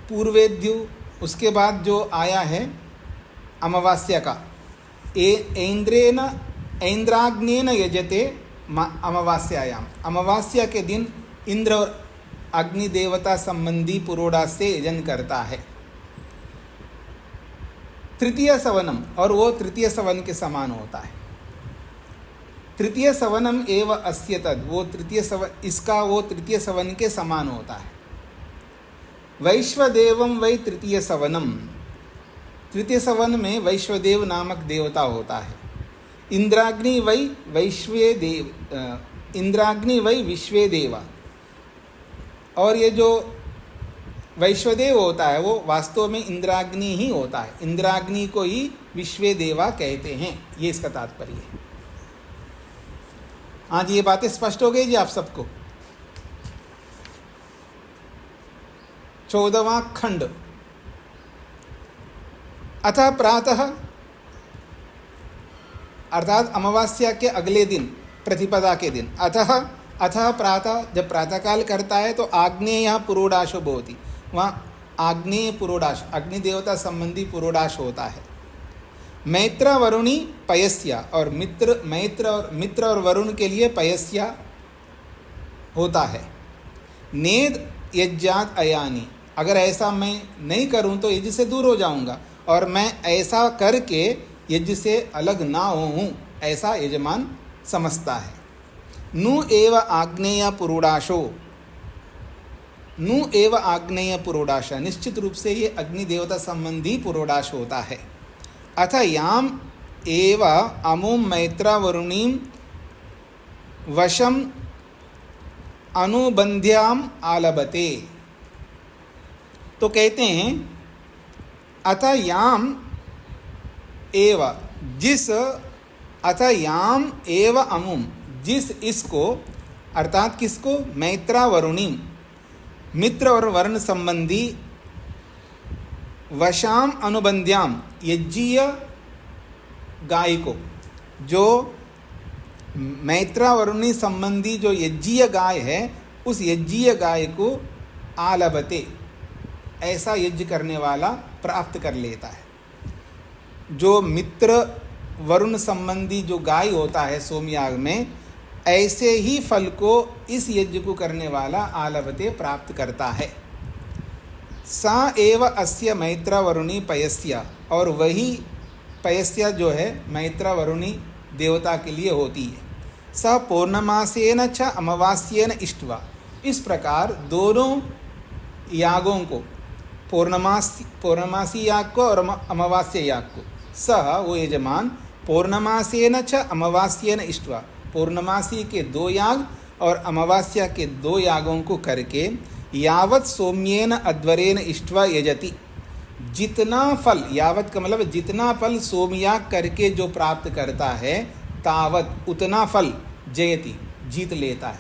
पूर्वेद्यु, उसके बाद जो आया है अमावास्या का, ऐन्द्राग्नेन यजते अमावास्यायाम, अमावास्या के दिन इंद्र और अग्नि देवता संबंधी पुरोडाश से यजन करता है। तृतीय सवनम, और वो तृतीय सवन के समान होता है। तृतीय सवनम एव अस्य तद, वो तृतीय सवन, इसका वो तृतीय सवन के समान होता है। वैश्वदेवम वै तृतीय सवनम, तृतीय सवन में वैश्वदेव नामक देवता होता है। इंद्राग्नि वै वैश्वे देव, इंद्राग्नि वै विश्वे देवा, और ये जो वैश्वदेव होता है वो वास्तव में इंद्राग्नि ही होता है। इंद्राग्नि को ही विश्वे देवा कहते हैं। ये इसका तात्पर्य है। हाँ जी, ये बातें स्पष्ट हो गई जी आप सबको। 14वां खंड। अतः प्रातः, अर्थात अमावस्या के अगले दिन, प्रतिपदा के दिन। अतः प्रातः, जब प्रातःकाल करता है तो आग्नेय पुरोडाशो भवति, वहाँ आग्नेय पुरोडाश, अग्नि देवता संबंधी पुरोडाश होता है। मैत्र वरुणी पयस्या, और मित्र और वरुण के लिए पयस्या होता है। नेद यज्ञात अयानी, अगर ऐसा मैं नहीं करूं तो यज्ञ से दूर हो जाऊंगा, और मैं ऐसा करके यज्ञ से अलग ना हूं, ऐसा यजमान समझता है। नु एव आग्नेय पुरोडाशो, नु एव आग्नेय पुरोडाश, निश्चित रूप से ये अग्नि देवता संबंधी पुरोडाश होता है। अथ याम एव अमुम मैत्रा वरुणीम वशम अनुबंध्याम आलबते। तो कहते हैं अथ याम एव, जिस, अथ याम एव अमुम, जिस इसको, अर्थात किसको, मैत्रा वरुणीम, मित्र और वर्ण संबंधी, वशाम अनुबंध्याम, यज्ञीय गाय को, जो मैत्रा वरुणी संबंधी जो यज्ञीय गाय है, उस यज्ञीय गाय को आलबते, ऐसा यज्ञ करने वाला प्राप्त कर लेता है। जो मित्र वरुण संबंधी जो गाय होता है सोमयाग में, ऐसे ही फल को इस यज्ञ को करने वाला आलबते प्राप्त करता है। सा एव अस्य मैत्रा वरुणी पयस्या, और वही पयस्या जो है मैत्रा वरुणी देवता के लिए होती है। स पौर्णमासेन च अमावास्येन इष्ट्वा, इस प्रकार दोनों यागों को, पौर्णमासी याग को और अमावास्य याग को, सह वो यजमान पौर्णमासेन च अमावास्येन इष्ट्वा, पूर्णमासी के 2 याग और अमावास्या के 2 यागों को करके, यावत सौम्येन अध्वरेन इष्ट्वा यजति, जितना फल, यावत का मतलब जितना फल सोमयाग करके जो प्राप्त करता है, तावत उतना फल जयति, जीत लेता है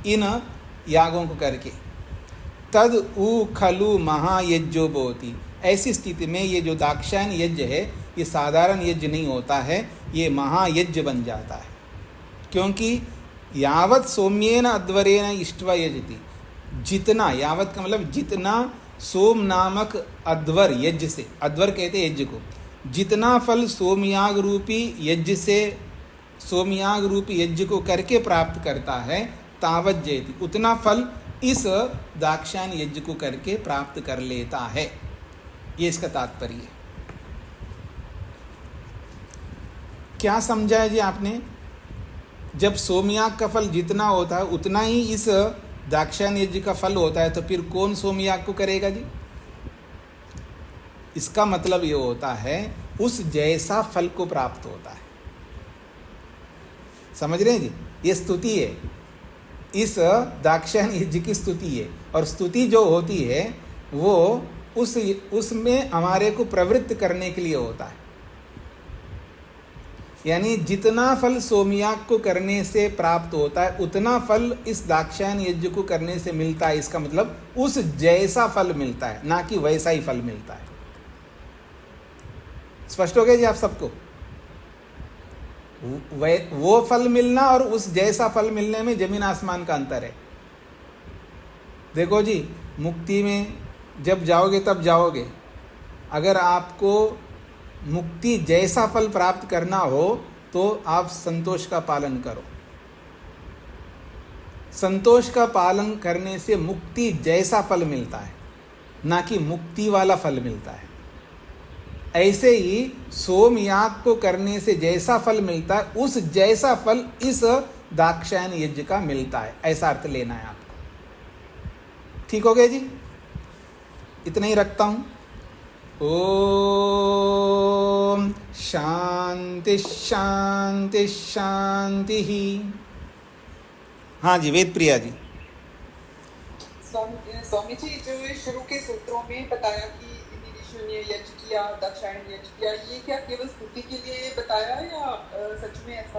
इन यागों को करके। तद उ खलु महायज्ञो भवति, ऐसी स्थिति में ये जो दाक्षायण यज्ञ है, ये साधारण यज्ञ नहीं होता है, ये महायज्ञ बन जाता है। क्योंकि यावत सौम्येन अध्वरेन इष्ट्वा यजति, जितना, यावत का मतलब जितना सोम नामक अध्वर यज्ञ से, अध्वर कहते यज्ञ को, जितना फल सोमयाग रूपी यज्ञ से, सोमयाग रूपी यज्ञ को करके प्राप्त करता है, तावत जयति, उतना फल इस दाक्षायण यज्ञ को करके प्राप्त कर लेता है। ये इसका तात्पर्य है। क्या समझा है जी आपने? जब सोमयाग का फल जितना होता है उतना ही इस दाक्षायण यज्ञ का फल होता है, तो फिर कौन सोमयाग को करेगा जी? इसका मतलब ये होता है उस जैसा फल को प्राप्त होता है। समझ रहे हैं जी? ये स्तुति है, इस दाक्षायण यज्ञ की स्तुति है, और स्तुति जो होती है वो उसमें हमारे को प्रवृत्त करने के लिए होता है। यानी जितना फल सोमयाग को करने से प्राप्त होता है, उतना फल इस दाक्षायण यज्ञ को करने से मिलता है। इसका मतलब उस जैसा फल मिलता है, ना कि वैसा ही फल मिलता है। स्पष्ट हो गया जी आप सबको? वो फल मिलना और उस जैसा फल मिलने में जमीन आसमान का अंतर है। देखो जी, मुक्ति में जब जाओगे तब जाओगे, अगर आपको मुक्ति जैसा फल प्राप्त करना हो तो आप संतोष का पालन करो। संतोष का पालन करने से मुक्ति जैसा फल मिलता है, ना कि मुक्ति वाला फल मिलता है। ऐसे ही सोमयाग को करने से जैसा फल मिलता है, उस जैसा फल इस दाक्षायण यज्ञ का मिलता है, ऐसा अर्थ लेना है आपको। ठीक हो गया जी? इतना ही रखता हूं। ओम शांति शांति शांति ही। हाँ जी, वेद प्रिया जी। स्वामी जी, जो शुरू के सूत्रों में बताया कि ऋषि ने यज्ञ किया, दाक्षायण यज्ञ किया, ये क्या केवल स्तुति के लिए बताया या सच में ऐसा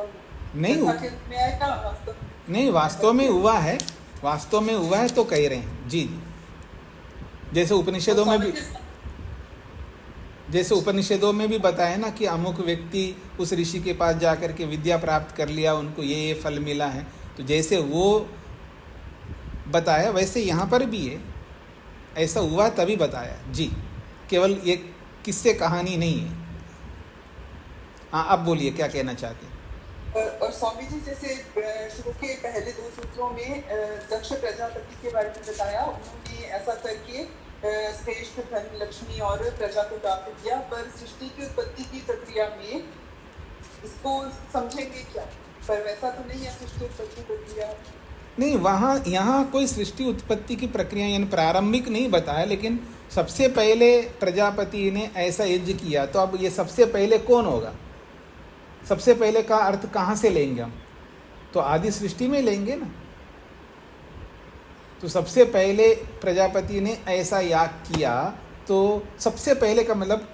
नहीं में आया वास्तव? नहीं, वास्तव में हुआ है, वास्तव में हुआ है तो कह रहे हैं जी। जैसे उपनिषदों में भी बताया ना कि अमुक व्यक्ति उस ऋषि के पास जाकर के विद्या प्राप्त कर लिया, उनको ये फल मिला है। तो जैसे वो बताया वैसे यहाँ पर भी है, ऐसा हुआ तभी बताया जी। केवल ये किस्से कहानी नहीं है। हाँ, अब बोलिए क्या कहना चाहते हैं। और स्वामी जी, जैसे शुरू के पहले 2 सूत्रों में दक्ष प्रजापति के बारे में बताया, उन्होंने ऐसा करके श्रेष्ठ धन, लक्ष्मी और प्रजा को प्राप्त किया, पर सृष्टि की उत्पत्ति की प्रक्रिया में इसको समझेंगे क्या? पर वैसा तो नहीं है सृष्टि उत्पत्ति प्रक्रिया। नहीं, वहाँ यहाँ कोई सृष्टि उत्पत्ति की प्रक्रिया यानी प्रारंभिक नहीं बताया, लेकिन सबसे पहले प्रजापति ने ऐसा यज्ञ किया। तो अब ये सबसे पहले कौन होगा? सबसे पहले का अर्थ कहाँ से लेंगे हम? तो आदि सृष्टि में लेंगे ना। तो सबसे पहले प्रजापति ने ऐसा याग किया, तो सबसे पहले का मतलब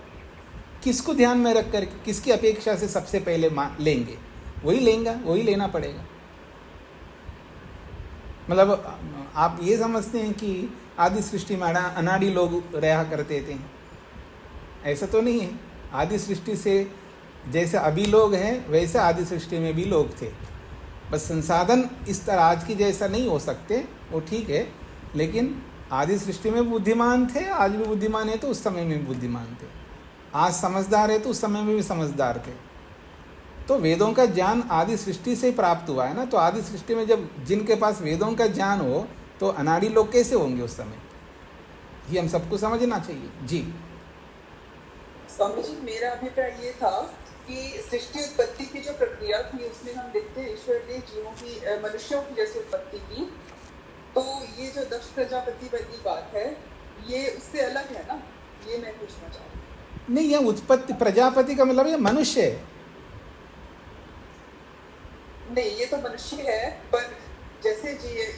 किसको ध्यान में रख कर, किसकी अपेक्षा से सबसे पहले लेंगे? वही लेंगे, वही लेना पड़ेगा। मतलब आप ये समझते हैं कि आदि सृष्टि में अनादि लोग रहा करते थे, ऐसा तो नहीं है। आदि सृष्टि से जैसे अभी लोग हैं वैसे आदि सृष्टि में भी लोग थे, बस संसाधन इस तरह आज की जैसा नहीं हो सकते, वो ठीक है, लेकिन आदि सृष्टि में बुद्धिमान थे, आज भी बुद्धिमान है तो उस समय में भी बुद्धिमान थे। आज समझदार है तो उस समय में भी समझदार थे। तो वेदों का ज्ञान आदि सृष्टि से ही प्राप्त हुआ है ना। तो आदि सृष्टि में जब जिनके पास वेदों का ज्ञान हो तो अनादि लोग कैसे होंगे उस समय? ये हम सबको समझना चाहिए। जी स्वामी जी, मेरा अभिप्राय ये था कि सृष्टि उत्पत्ति की जो प्रक्रिया थी उसमें हम देखते हैं ईश्वर ने जीवों की, मनुष्यों की जैसे उत्पत्ति की। तो ये जो दक्ष प्रजापति वाली बात है ये उससे अलग है ना, ये मैं पूछना चाह रही हूँ। नहीं, यह उत्पत्ति प्रजापति का मतलब ये मनुष्य है। नहीं, ये तो मनुष्य है, पर जैसे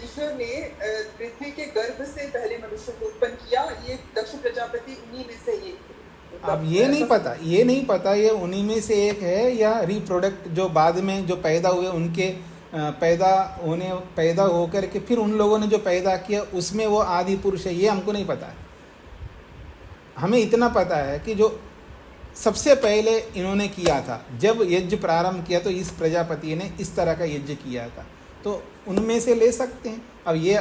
ईश्वर ने पृथ्वी के गर्भ से पहले मनुष्य को उत्पन्न किया, ये दक्ष प्रजापति उन्हीं में से एक है। अब ये नहीं पता ये उन्हीं में से एक है या रिप्रोडक्ट जो बाद में जो पैदा हुए उनके पैदा होकर के फिर उन लोगों ने जो पैदा किया उसमें वो आदि पुरुष है, ये हमको नहीं पता है। हमें इतना पता है कि जो सबसे पहले इन्होंने किया था, जब यज्ञ प्रारंभ किया तो इस प्रजापति ने इस तरह का यज्ञ किया था, तो उनमें से ले सकते हैं। अब ये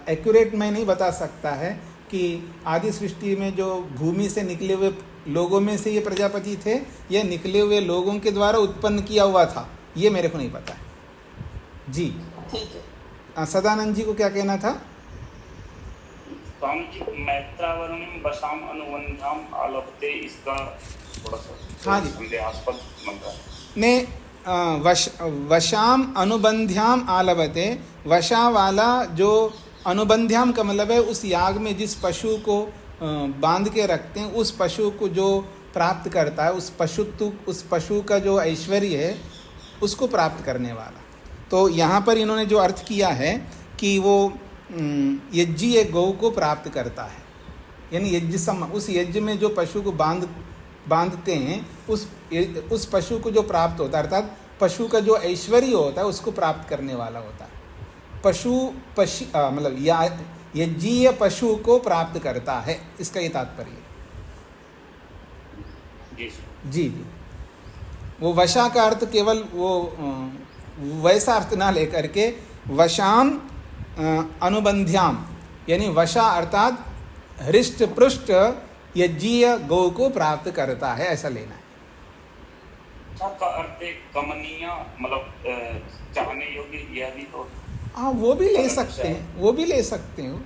एक्यूरेट मैं नहीं बता सकता है कि आदि सृष्टि में जो भूमि से निकले हुए लोगों में से ये प्रजापति थे या निकले हुए लोगों के द्वारा उत्पन्न किया हुआ था, ये मेरे को नहीं पता है। जी ठीक है। सदानंद जी को क्या कहना था? स्वामी जी, मैत्रावरणिम वशाम अनुबंधाम आलपते, इसका थोड़ा सा हाँ जी, संदेहास्पद मंत्र ने वशाम अनुबंध्याम आलवते, वशा वाला जो अनुबंध्याम का मतलब है उस याग में जिस पशु को बांध के रखते हैं, उस पशु को जो प्राप्त करता है, उस पशु का जो ऐश्वर्य है उसको प्राप्त करने वाला। तो यहाँ पर इन्होंने जो अर्थ किया है कि वो यज्ञीय गौ को प्राप्त करता है, यानी उस यज्ञ में जो पशु को बांधते हैं उस पशु को जो प्राप्त होता है, अर्थात पशु का जो ऐश्वर्य होता है उसको प्राप्त करने वाला होता है। मतलब यज्ञीय पशु को प्राप्त करता है, इसका ये तात्पर्य है। जी। वो वशा का अर्थ केवल वो वैसा अर्थ ना लेकर के वशाम अनुबंध्याम, यानी वशा अर्थात हृष्ट पृष्ठ यज्ञीय गौ को प्राप्त करता है, ऐसा लेना है। का अर्थ कमनीय, मतलब चाहने योग्य, यह भी तो हाँ, वो भी ले सकते हैं,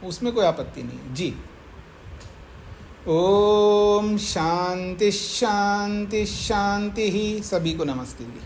उसमें कोई आपत्ति नहीं है। जी। ओम शांति शांति शांति ही। सभी को नमस्ते जी।